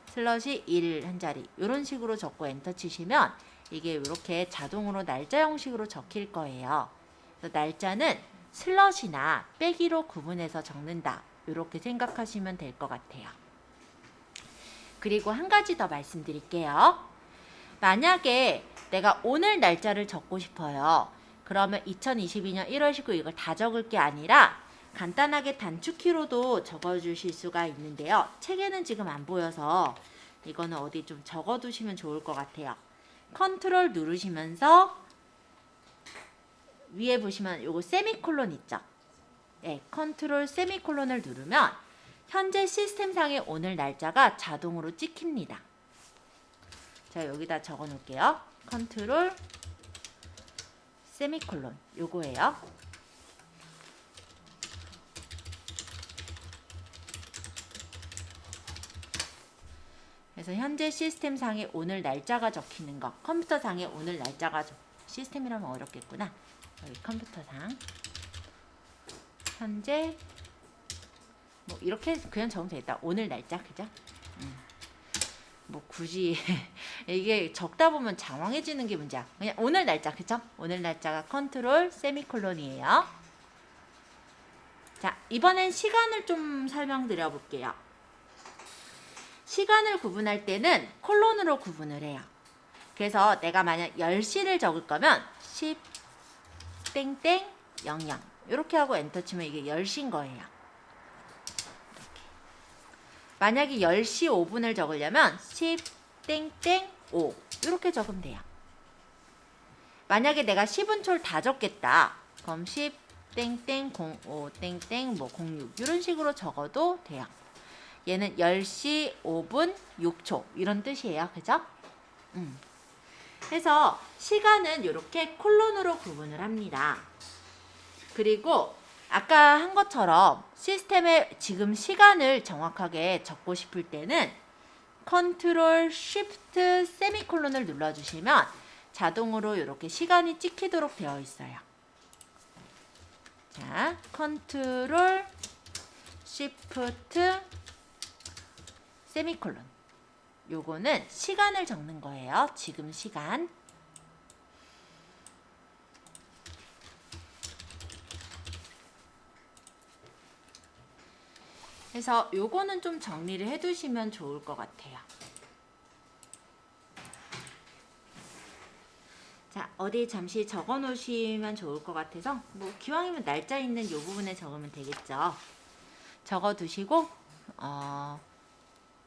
슬러시 1 한 자리 이런 식으로 적고 엔터 치시면 이게 이렇게 자동으로 날짜 형식으로 적힐 거예요. 그래서 날짜는 슬러시나 빼기로 구분해서 적는다. 이렇게 생각하시면 될 것 같아요. 그리고 한 가지 더 말씀드릴게요. 만약에 내가 오늘 날짜를 적고 싶어요. 그러면 2022년 1월 19일 이걸 다 적을 게 아니라 간단하게 단축키로도 적어주실 수가 있는데요. 책에는 지금 안 보여서 이거는 어디 좀 적어두시면 좋을 것 같아요. 컨트롤 누르시면서 위에 보시면 요거 세미콜론 있죠? 네, 컨트롤 세미콜론을 누르면 현재 시스템상의 오늘 날짜가 자동으로 찍힙니다. 자, 여기다 적어 놓을게요. 컨트롤 세미콜론 요거예요. 그래서 현재 시스템상에 오늘 날짜가 적히는 거, 컴퓨터상에 오늘 날짜가 시스템이라면 어렵겠구나. 여기 컴퓨터상 현재 뭐 이렇게 그냥 적으면 되겠다. 오늘 날짜 그죠? 뭐 굳이 이게 적다 보면 장황해지는 게 문제야. 그냥 오늘 날짜 그죠? 오늘 날짜가 컨트롤 세미콜론이에요. 자, 이번엔 시간을 좀 설명드려 볼게요. 시간을 구분할 때는 콜론으로 구분을 해요. 그래서 내가 만약 10시를 적을 거면 10 땡땡 00 이렇게 하고 엔터 치면 이게 10시인 거예요. 이렇게. 만약에 10시 5분을 적으려면 10 땡땡 5 이렇게 적으면 돼요. 만약에 내가 10분초를 다 적겠다. 그럼 10 땡땡 05 땡땡 뭐 06 이런 식으로 적어도 돼요. 얘는 10시 5분 6초 이런 뜻이에요. 그죠? 그래서 시간은 이렇게 콜론으로 구분을 합니다. 그리고 아까 한 것처럼 시스템에 지금 시간을 정확하게 적고 싶을 때는 컨트롤 쉬프트 세미콜론을 눌러주시면 자동으로 이렇게 시간이 찍히도록 되어 있어요. 자, 컨트롤 쉬프트 세미콜론. 요거는 시간을 적는 거예요. 지금 시간. 그래서 요거는 좀 정리를 해두시면 좋을 것 같아요. 자, 어디 잠시 적어 놓으시면 좋을 것 같아서 뭐 기왕이면 날짜 있는 요 부분에 적으면 되겠죠. 적어 두시고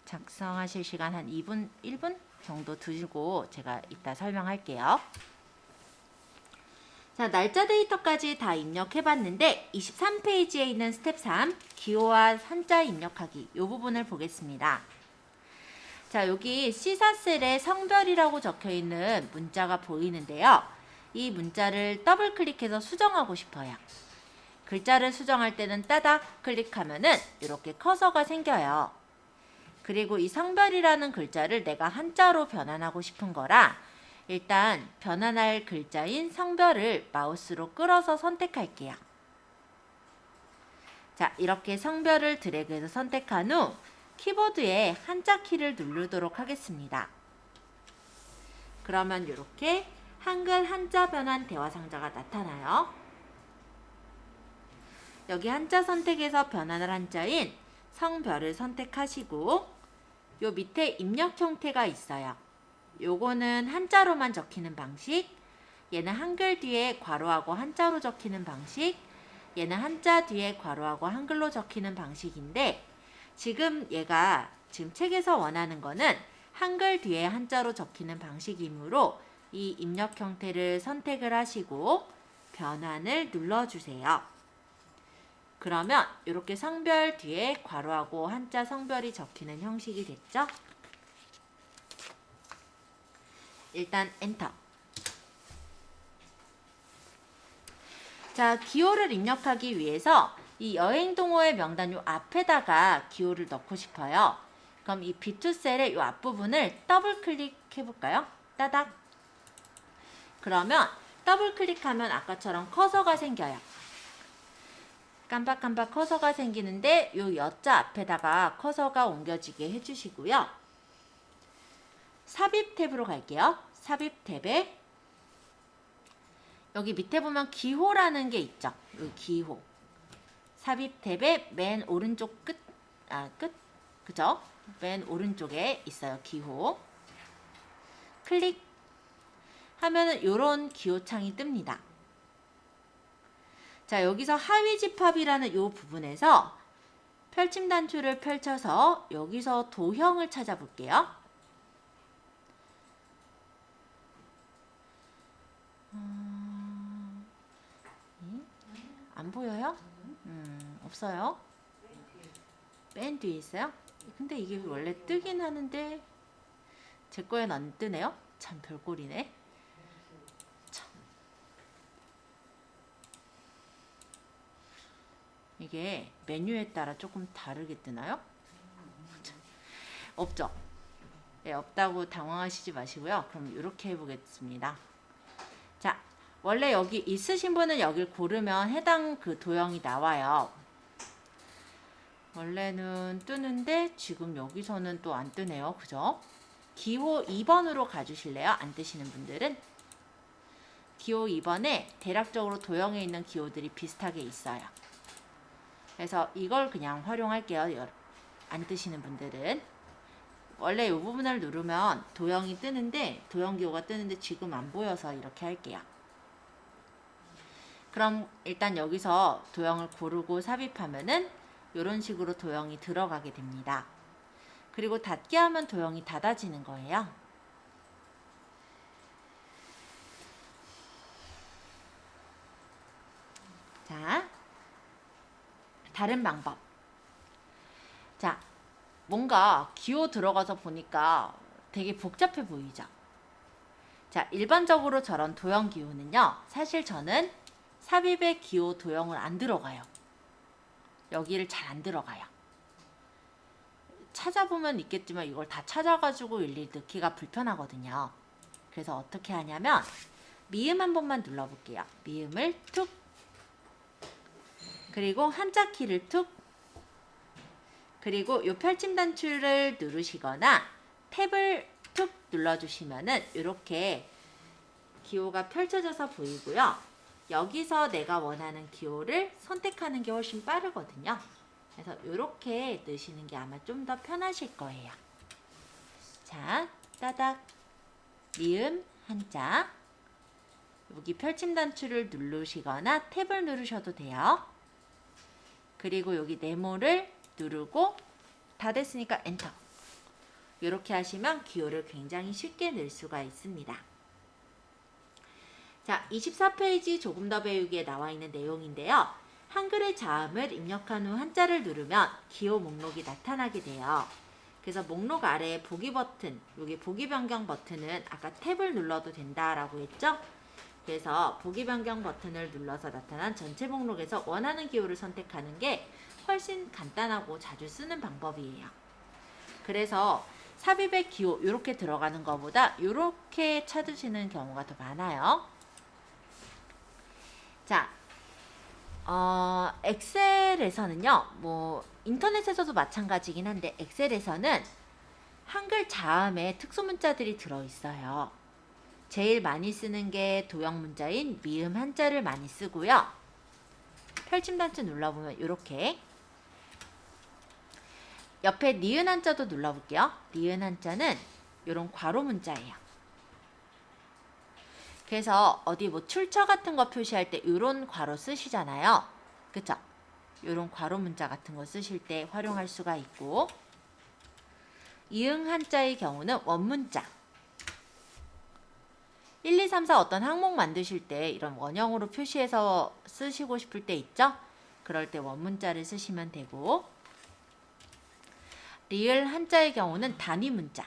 작성하실 시간 한 2분, 1분 정도 두시고 제가 이따 설명할게요. 자, 날짜 데이터까지 다 입력해 봤는데 23페이지에 있는 스텝 3 기호와 한자 입력하기 이 부분을 보겠습니다. 자, 여기 시사셀에 성별이라고 적혀 있는 문자가 보이는데요. 이 문자를 더블 클릭해서 수정하고 싶어요. 글자를 수정할 때는 따닥 클릭하면은 이렇게 커서가 생겨요. 그리고 이 성별이라는 글자를 내가 한자로 변환하고 싶은 거라 일단 변환할 글자인 성별을 마우스로 끌어서 선택할게요. 자, 이렇게 성별을 드래그해서 선택한 후 키보드에 한자 키를 누르도록 하겠습니다. 그러면 이렇게 한글 한자 변환 대화 상자가 나타나요. 여기 한자 선택에서 변환할 한자인 성별을 선택하시고 요 밑에 입력 형태가 있어요. 요거는 한자로만 적히는 방식, 얘는 한글 뒤에 괄호하고 한자로 적히는 방식, 얘는 한자 뒤에 괄호하고 한글로 적히는 방식인데 지금 얘가 지금 책에서 원하는 거는 한글 뒤에 한자로 적히는 방식이므로 이 입력 형태를 선택을 하시고 변환을 눌러주세요. 그러면 이렇게 성별 뒤에 괄호하고 한자 성별이 적히는 형식이 됐죠? 일단 엔터. 자, 기호를 입력하기 위해서 이 여행동호회 명단 요 앞에다가 기호를 넣고 싶어요. 그럼 이 B2 셀의 요 앞부분을 더블 클릭해 볼까요? 따닥. 그러면 더블 클릭하면 아까처럼 커서가 생겨요. 깜빡깜빡 커서가 생기는데 요 여자 앞에다가 커서가 옮겨지게 해주시고요. 삽입 탭으로 갈게요. 삽입 탭에 여기 밑에 보면 기호라는 게 있죠. 요 기호. 삽입 탭의 맨 오른쪽 끝, 그죠? 맨 오른쪽에 있어요. 기호. 클릭 하면은 이런 기호창이 뜹니다. 자, 여기서 하위 집합이라는 이 부분에서 펼침 단추를 펼쳐서 여기서 도형을 찾아볼게요. 안 보여요? 없어요? 맨 뒤에 있어요? 근데 이게 원래 뜨긴 하는데 제 거엔 안 뜨네요? 참 별꼴이네. 참. 이게 메뉴에 따라 조금 다르게 뜨나요? 없죠? 네, 없다고 당황하시지 마시고요. 그럼 이렇게 해보겠습니다. 자, 원래 여기 있으신 분은 여길 고르면 해당 그 도형이 나와요. 원래는 뜨는데 지금 여기서는 또 안 뜨네요. 그죠? 기호 2번으로 가주실래요? 안 뜨시는 분들은? 기호 2번에 대략적으로 도형에 있는 기호들이 비슷하게 있어요. 그래서 이걸 그냥 활용할게요. 안 뜨시는 분들은. 원래 이 부분을 누르면 도형이 뜨는데, 도형 기호가 뜨는데 지금 안 보여서 이렇게 할게요. 그럼 일단 여기서 도형을 고르고 삽입하면은 이런 식으로 도형이 들어가게 됩니다. 그리고 닫기 하면 도형이 닫아지는 거예요. 자, 다른 방법. 자, 뭔가 기호 들어가서 보니까 되게 복잡해 보이죠? 자, 일반적으로 저런 도형 기호는요, 사실 저는 삽입의 기호 도형을 안 들어가요. 여기를 잘 안 들어가요. 찾아보면 있겠지만 이걸 다 찾아가지고 일일이 넣기가 불편하거든요. 그래서 어떻게 하냐면 미음 한 번만 눌러볼게요. 미음을 툭, 그리고 한자 키를 툭, 그리고 이 펼침 단추를 누르시거나 탭을 툭 눌러주시면은 이렇게 기호가 펼쳐져서 보이고요. 여기서 내가 원하는 기호를 선택하는 게 훨씬 빠르거든요. 그래서 이렇게 넣으시는 게 아마 좀 더 편하실 거예요. 자, 따닥, 미음, 한자. 여기 펼침 단추를 누르시거나 탭을 누르셔도 돼요. 그리고 여기 네모를 누르고 다 됐으니까 엔터. 이렇게 하시면 기호를 굉장히 쉽게 넣을 수가 있습니다. 자, 24페이지 조금 더 배우기에 나와 있는 내용인데요. 한글의 자음을 입력한 후 한자를 누르면 기호 목록이 나타나게 돼요. 그래서 목록 아래에 보기 버튼, 여기 보기 변경 버튼은 아까 탭을 눌러도 된다라고 했죠? 그래서 보기 변경 버튼을 눌러서 나타난 전체 목록에서 원하는 기호를 선택하는 게 훨씬 간단하고 자주 쓰는 방법이에요. 그래서 삽입의 기호 이렇게 들어가는 것보다 이렇게 찾으시는 경우가 더 많아요. 자, 엑셀에서는요, 뭐 인터넷에서도 마찬가지긴 한데 엑셀에서는 한글 자음에 특수 문자들이 들어있어요. 제일 많이 쓰는 게 도형 문자인 미음 한자를 많이 쓰고요. 펼침 단추 눌러보면 이렇게 옆에 니은 한자도 눌러볼게요. 니은 한자는 이런 괄호 문자예요. 그래서 어디 뭐 출처 같은 거 표시할 때 이런 괄호 쓰시잖아요. 그쵸? 이런 괄호 문자 같은 거 쓰실 때 활용할 수가 있고, 이응 한자의 경우는 원문자. 1, 2, 3, 4 어떤 항목 만드실 때 이런 원형으로 표시해서 쓰시고 싶을 때 있죠? 그럴 때 원문자를 쓰시면 되고, 리을 한자의 경우는 단위 문자.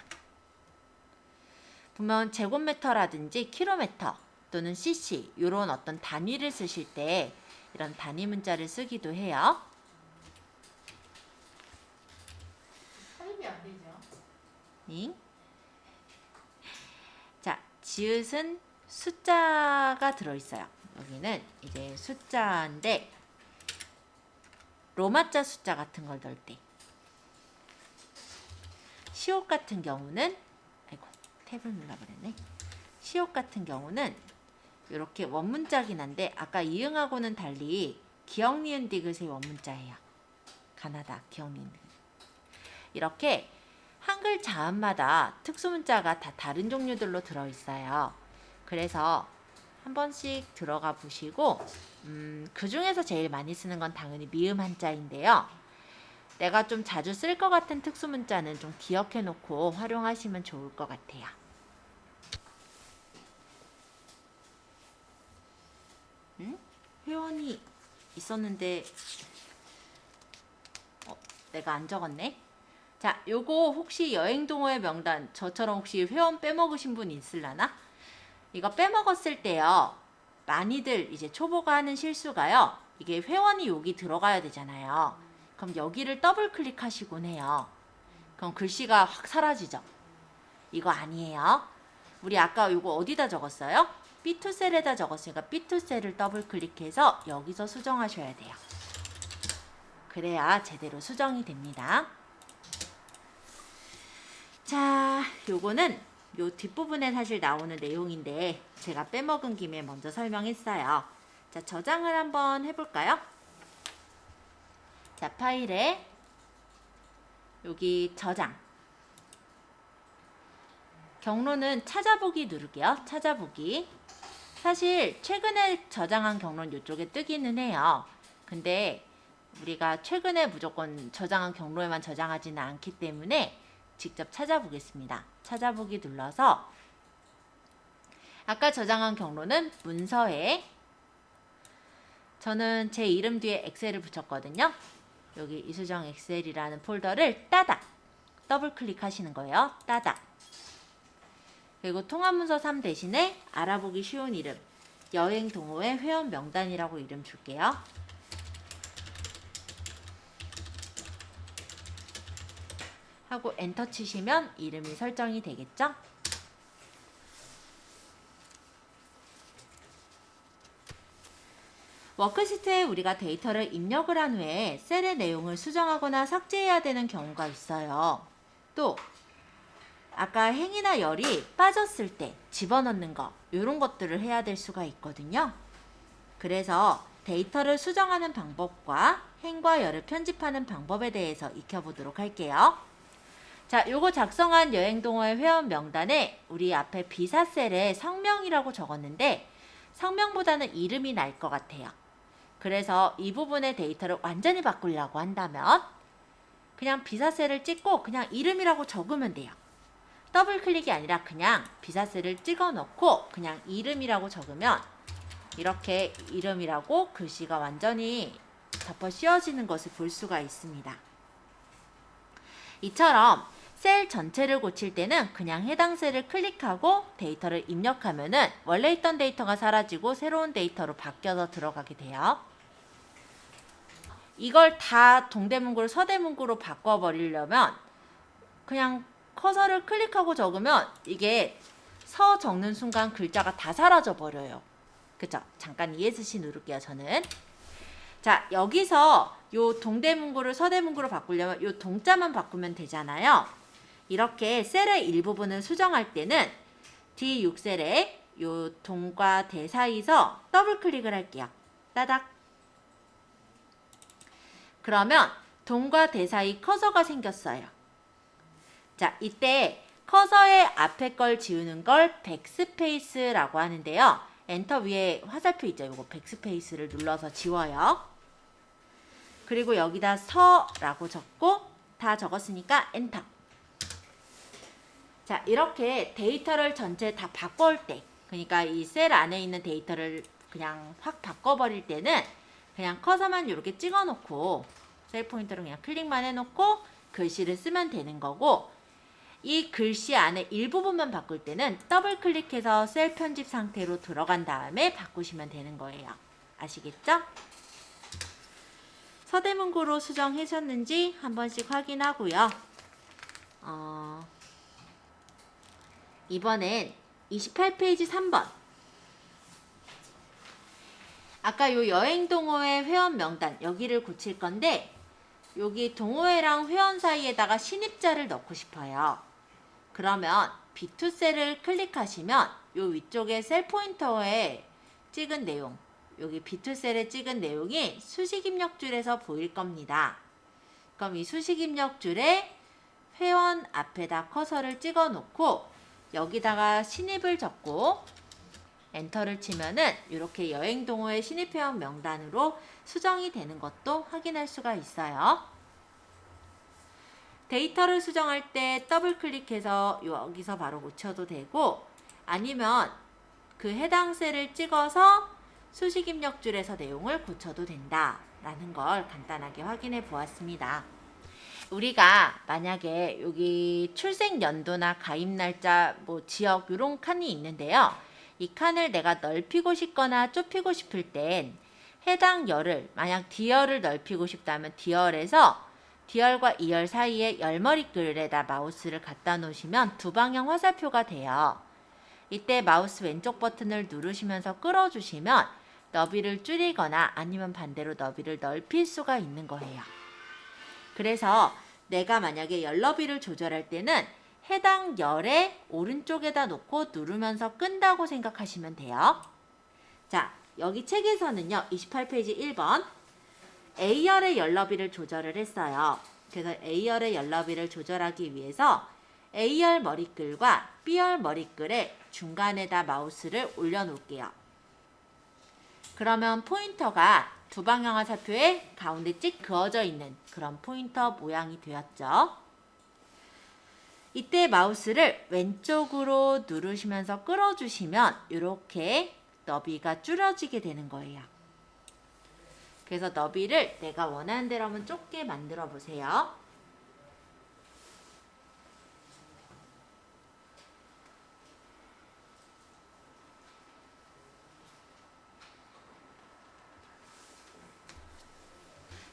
보면 제곱미터라든지 킬로미터 또는 cc 이런 어떤 단위를 쓰실 때 이런 단위 문자를 쓰기도 해요. 삽입이 안 되죠. 잉? 자, 지읒은 숫자가 들어있어요. 여기는 이제 숫자인데 로마자 숫자 같은 걸 넣을 때, 시옷 같은 경우는 탭을 눌러버렸네. 시옷 같은 경우는 이렇게 원문자긴 한데 아까 이응하고는 달리 기역 니은 디귿의 원문자예요. 가나다 기역 니은 디귿. 이렇게 한글 자음마다 특수문자가 다 다른 종류들로 들어있어요. 그래서 한 번씩 들어가 보시고 그 중에서 제일 많이 쓰는 건 당연히 미음 한자인데요. 내가 좀 자주 쓸 것 같은 특수문자는 좀 기억해 놓고 활용하시면 좋을 것 같아요. 회원이 있었는데 내가 안 적었네. 자, 요거 혹시 여행동호회 명단 저처럼 혹시 회원 빼먹으신 분 있을라나? 이거 빼먹었을 때요. 많이들 이제 초보가 하는 실수가요. 이게 회원이 여기 들어가야 되잖아요. 그럼 여기를 더블 클릭하시곤 해요. 그럼 글씨가 확 사라지죠. 이거 아니에요. 우리 아까 이거 어디다 적었어요? B2셀에다 적었으니까 B2셀을 더블 클릭해서 여기서 수정하셔야 돼요. 그래야 제대로 수정이 됩니다. 자, 요거는 요 뒷부분에 사실 나오는 내용인데 제가 빼먹은 김에 먼저 설명했어요. 자, 저장을 한번 해볼까요? 자, 파일에 여기 저장. 경로는 찾아보기 누를게요. 찾아보기. 사실 최근에 저장한 경로는 이쪽에 뜨기는 해요. 근데 우리가 최근에 무조건 저장한 경로에만 저장하지는 않기 때문에 직접 찾아보겠습니다. 찾아보기 눌러서 아까 저장한 경로는 문서에 저는 제 이름 뒤에 엑셀을 붙였거든요. 여기 이수정 엑셀이라는 폴더를 따닥 더블 클릭하시는 거예요. 따닥. 그리고 통합문서 3 대신에 알아보기 쉬운 이름 여행동호회 회원 명단이라고 이름 줄게요. 하고 엔터 치시면 이름이 설정이 되겠죠? 워크시트에 우리가 데이터를 입력을 한 후에 셀의 내용을 수정하거나 삭제해야 되는 경우가 있어요. 또 아까 행이나 열이 빠졌을 때 집어넣는 거 이런 것들을 해야 될 수가 있거든요. 그래서 데이터를 수정하는 방법과 행과 열을 편집하는 방법에 대해서 익혀보도록 할게요. 자, 요거 작성한 여행동호회 회원 명단에 우리 앞에 비사셀에 성명이라고 적었는데 성명보다는 이름이 날 것 같아요. 그래서 이 부분의 데이터를 완전히 바꾸려고 한다면 그냥 비사셀을 찍고 그냥 이름이라고 적으면 돼요. 더블 클릭이 아니라 그냥 비사셀을 찍어 넣고 그냥 이름이라고 적으면 이렇게 이름이라고 글씨가 완전히 덮어 씌워지는 것을 볼 수가 있습니다. 이처럼 셀 전체를 고칠 때는 그냥 해당 셀을 클릭하고 데이터를 입력하면은 원래 있던 데이터가 사라지고 새로운 데이터로 바뀌어서 들어가게 돼요. 이걸 다 동대문구로 서대문구로 바꿔버리려면 그냥 커서를 클릭하고 적으면 이게 서 적는 순간 글자가 다 사라져 버려요. 그쵸? 잠깐 ESC 누를게요, 저는. 자, 여기서 요 동대문구를 서대문구로 바꾸려면 요 동자만 바꾸면 되잖아요. 이렇게 셀의 일부분을 수정할 때는 D6셀에 요 동과 대 사이에서 더블 클릭을 할게요. 따닥. 그러면 동과 대 사이 커서가 생겼어요. 자, 이때 커서의 앞에 걸 지우는 걸 백스페이스라고 하는데요. 엔터 위에 화살표 있죠? 이거 백스페이스를 눌러서 지워요. 그리고 여기다 서라고 적고 다 적었으니까 엔터. 자, 이렇게 데이터를 전체 다 바꿀 때, 그러니까 이 셀 안에 있는 데이터를 그냥 확 바꿔버릴 때는 그냥 커서만 이렇게 찍어놓고 셀 포인터로 그냥 클릭만 해놓고 글씨를 쓰면 되는 거고, 이 글씨 안에 일부분만 바꿀 때는 더블 클릭해서 셀 편집 상태로 들어간 다음에 바꾸시면 되는 거예요. 아시겠죠? 서대문구로 수정하셨는지 한 번씩 확인하고요. 이번엔 28페이지 3번. 아까 요 여행동호회 회원 명단 여기를 고칠 건데 여기 동호회랑 회원 사이에다가 신입자를 넣고 싶어요. 그러면 B2셀을 클릭하시면 요 위쪽에 셀 포인터에 찍은 내용, 여기 B2셀에 찍은 내용이 수식 입력줄에서 보일 겁니다. 그럼 이 수식 입력줄에 회원 앞에다 커서를 찍어 놓고 여기다가 신입을 적고 엔터를 치면은 이렇게 여행동호회 신입회원 명단으로 수정이 되는 것도 확인할 수가 있어요. 데이터를 수정할 때 더블 클릭해서 여기서 바로 고쳐도 되고, 아니면 그 해당 셀을 찍어서 수식 입력줄에서 내용을 고쳐도 된다라는 걸 간단하게 확인해 보았습니다. 우리가 만약에 여기 출생 연도나 가입 날짜, 뭐 지역 이런 칸이 있는데요. 이 칸을 내가 넓히고 싶거나 좁히고 싶을 땐 해당 열을, 만약 D열을 넓히고 싶다면 D열에서 D열과 E열 사이에 열머리글에다 마우스를 갖다 놓으시면 두 방향 화살표가 돼요. 이때 마우스 왼쪽 버튼을 누르시면서 끌어주시면 너비를 줄이거나 아니면 반대로 너비를 넓힐 수가 있는 거예요. 그래서 내가 만약에 열 너비를 조절할 때는 해당 열의 오른쪽에다 놓고 누르면서 끈다고 생각하시면 돼요. 자, 여기 책에서는요, 28페이지 1번 A열의 열 너비를 조절을 했어요. 그래서 A열의 열 너비를 조절하기 위해서 A열 머리글과 B열 머리글의 중간에다 마우스를 올려놓을게요. 그러면 포인터가 두 방향 화살표에 가운데 찍 그어져 있는 그런 포인터 모양이 되었죠. 이때 마우스를 왼쪽으로 누르시면서 끌어주시면 이렇게 너비가 줄여지게 되는 거예요. 그래서 너비를 내가 원하는 대로 한번 좁게 만들어 보세요.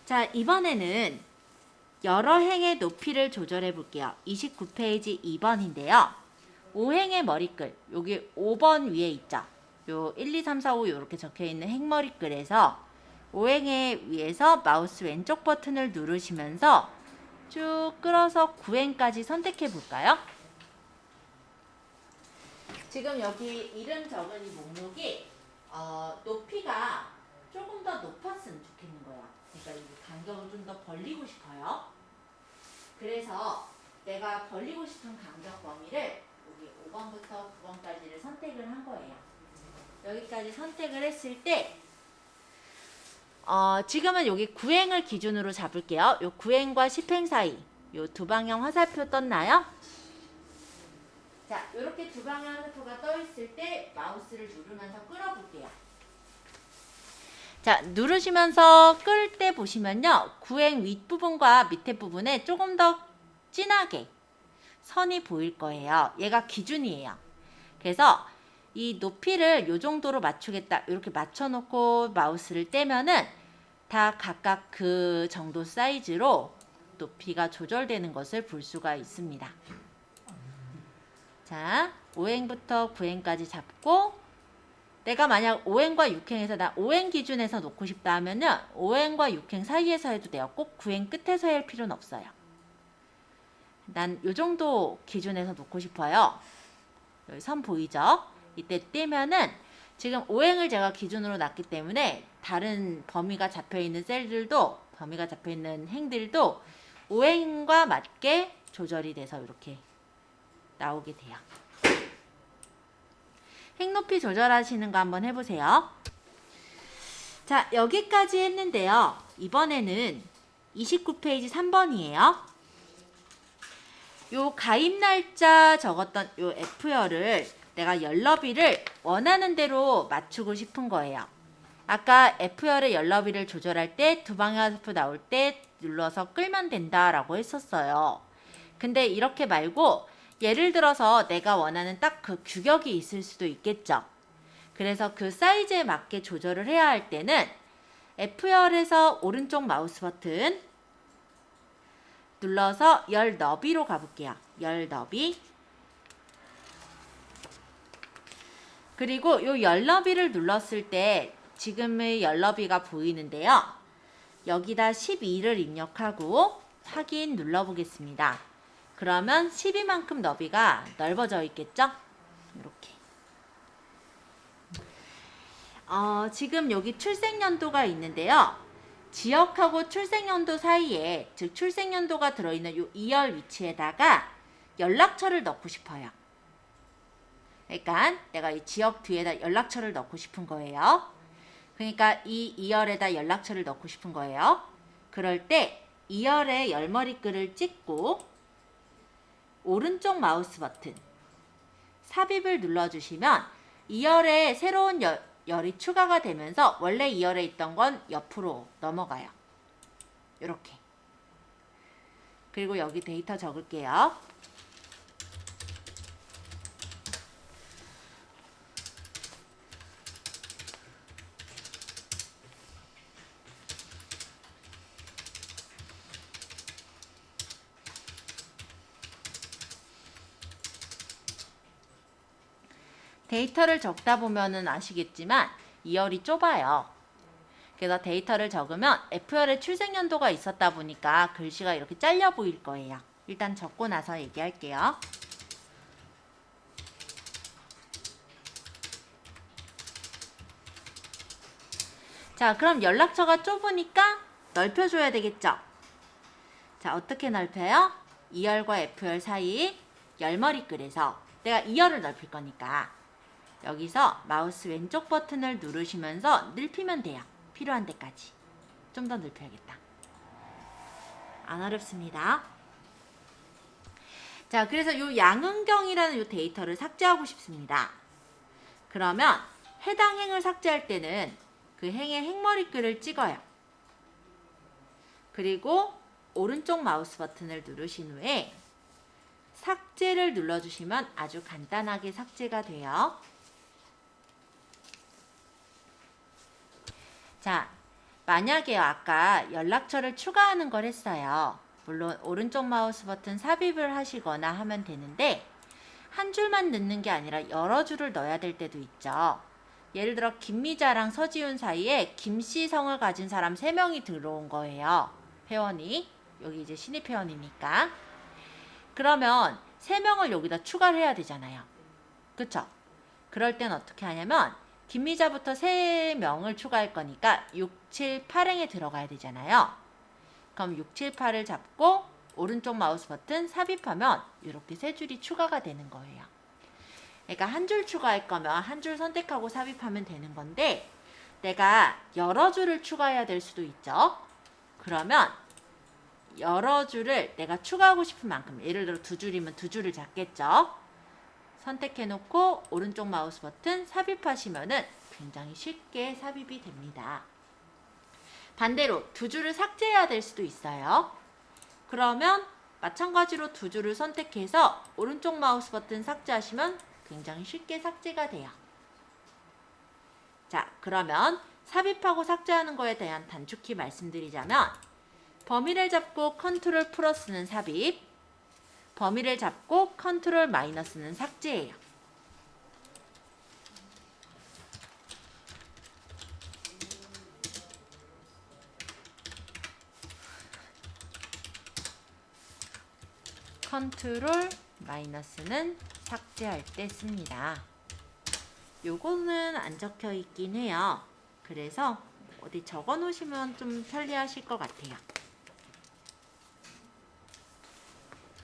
자, 이번에는 여러 행의 높이를 조절해 볼게요. 29페이지 2번인데요. 5행의 머리글, 여기 5번 위에 있죠. 요 1, 2, 3, 4, 5 이렇게 적혀 있는 행머리글에서 5행의 위에서 마우스 왼쪽 버튼을 누르시면서 쭉 끌어서 9행까지 선택해 볼까요? 지금 여기 이름 적은 이 목록이 높이가 조금 더 높았으면 좋겠는 거예요. 그러니까 이 간격을 좀 더 벌리고 싶어요. 그래서 내가 벌리고 싶은 간격 범위를 여기 5번부터 9번까지를 선택을 한 거예요. 여기까지 선택을 했을 때 지금은 여기 9행을 기준으로 잡을게요. 요 9행과 10행 사이 요 두 방향 화살표 떴나요? 자, 이렇게 두 방향 화살표가 떠 있을 때 마우스를 누르면서 끌어볼게요. 자, 누르시면서 끌 때 보시면요. 9행 윗부분과 밑에 부분에 조금 더 진하게 선이 보일 거예요. 얘가 기준이에요. 그래서 이 높이를 이 정도로 맞추겠다. 이렇게 맞춰놓고 마우스를 떼면은 다 각각 그 정도 사이즈로 높이가 조절되는 것을 볼 수가 있습니다. 자, 5행부터 9행까지 잡고 내가 만약 5행과 6행에서 나 5행 기준에서 놓고 싶다 하면은 5행과 6행 사이에서 해도 돼요. 꼭 9행 끝에서 할 필요는 없어요. 난 요 정도 기준에서 놓고 싶어요. 여기 선 보이죠? 이때 떼면은 지금 5행을 제가 기준으로 놨기 때문에 다른 범위가 잡혀있는 셀들도, 범위가 잡혀있는 행들도 5행과 맞게 조절이 돼서 이렇게 나오게 돼요. 행 높이 조절하시는 거 한번 해보세요. 자, 여기까지 했는데요. 이번에는 29페이지 3번이에요. 요 가입 날짜 적었던 요 F열을 내가 열 너비를 원하는 대로 맞추고 싶은 거예요. 아까 F열의 열 너비를 조절할 때 두 방향 화살표 나올 때 눌러서 끌면 된다라고 했었어요. 근데 이렇게 말고 예를 들어서 내가 원하는 딱 그 규격이 있을 수도 있겠죠. 그래서 그 사이즈에 맞게 조절을 해야 할 때는 F열에서 오른쪽 마우스 버튼 눌러서 열 너비로 가볼게요. 열 너비. 그리고 이 열 너비를 눌렀을 때 지금의 열 너비가 보이는데요. 여기다 12를 입력하고 확인 눌러보겠습니다. 그러면 12만큼 너비가 넓어져 있겠죠? 이렇게. 지금 여기 출생연도가 있는데요. 지역하고 출생연도 사이에, 즉 출생연도가 들어있는 요 2열 위치에다가 연락처를 넣고 싶어요. 그러니까 내가 이 지역 뒤에다 연락처를 넣고 싶은 거예요. 그러니까 이 2열에다 연락처를 넣고 싶은 거예요. 그럴 때 2열에 열머리글을 찍고 오른쪽 마우스 버튼 삽입을 눌러주시면 2열에 새로운 열이 추가가 되면서 원래 2열에 있던 건 옆으로 넘어가요. 이렇게. 그리고 여기 데이터 적을게요. 데이터를 적다 보면은 아시겠지만 2열이 좁아요. 그래서 데이터를 적으면 F열에 출생연도가 있었다 보니까 글씨가 이렇게 잘려 보일 거예요. 일단 적고 나서 얘기할게요. 자, 그럼 연락처가 좁으니까 넓혀줘야 되겠죠? 자, 어떻게 넓혀요? 2열과 F열 사이 열머리글에서 내가 2열을 넓힐 거니까 여기서 마우스 왼쪽 버튼을 누르시면서 넓히면 돼요. 필요한 데까지. 좀 더 넓혀야겠다. 안 어렵습니다. 자, 그래서 이 양은경이라는 이 데이터를 삭제하고 싶습니다. 그러면 해당 행을 삭제할 때는 그 행의 행머리글을 찍어요. 그리고 오른쪽 마우스 버튼을 누르신 후에 삭제를 눌러주시면 아주 간단하게 삭제가 돼요. 자, 만약에 아까 연락처를 추가하는 걸 했어요. 물론 오른쪽 마우스 버튼 삽입을 하시거나 하면 되는데 한 줄만 넣는 게 아니라 여러 줄을 넣어야 될 때도 있죠. 예를 들어 김미자랑 서지훈 사이에 김씨 성을 가진 사람 3명이 들어온 거예요. 회원이. 여기 이제 신입 회원이니까. 그러면 3명을 여기다 추가를 해야 되잖아요. 그쵸? 그럴 땐 어떻게 하냐면 김미자부터 3명을 추가할 거니까 6, 7, 8행에 들어가야 되잖아요. 그럼 6, 7, 8을 잡고 오른쪽 마우스 버튼 삽입하면 이렇게 3줄이 추가가 되는 거예요. 그러니까 한 줄 추가할 거면 한 줄 선택하고 삽입하면 되는 건데 내가 여러 줄을 추가해야 될 수도 있죠. 그러면 여러 줄을 내가 추가하고 싶은 만큼, 예를 들어 2줄이면 2줄을 잡겠죠. 선택해 놓고 오른쪽 마우스 버튼 삽입하시면은 굉장히 쉽게 삽입이 됩니다. 반대로 2줄을 삭제해야 될 수도 있어요. 그러면 마찬가지로 2줄을 선택해서 오른쪽 마우스 버튼 삭제하시면 굉장히 쉽게 삭제가 돼요. 자, 그러면 삽입하고 삭제하는 거에 대한 단축키 말씀드리자면 범위를 잡고 컨트롤 플러스는 삽입, 범위를 잡고 컨트롤 마이너스는 삭제예요. 컨트롤 마이너스는 삭제할 때 씁니다. 요거는 안 적혀 있긴 해요. 그래서 어디 적어 놓으시면 좀 편리하실 것 같아요.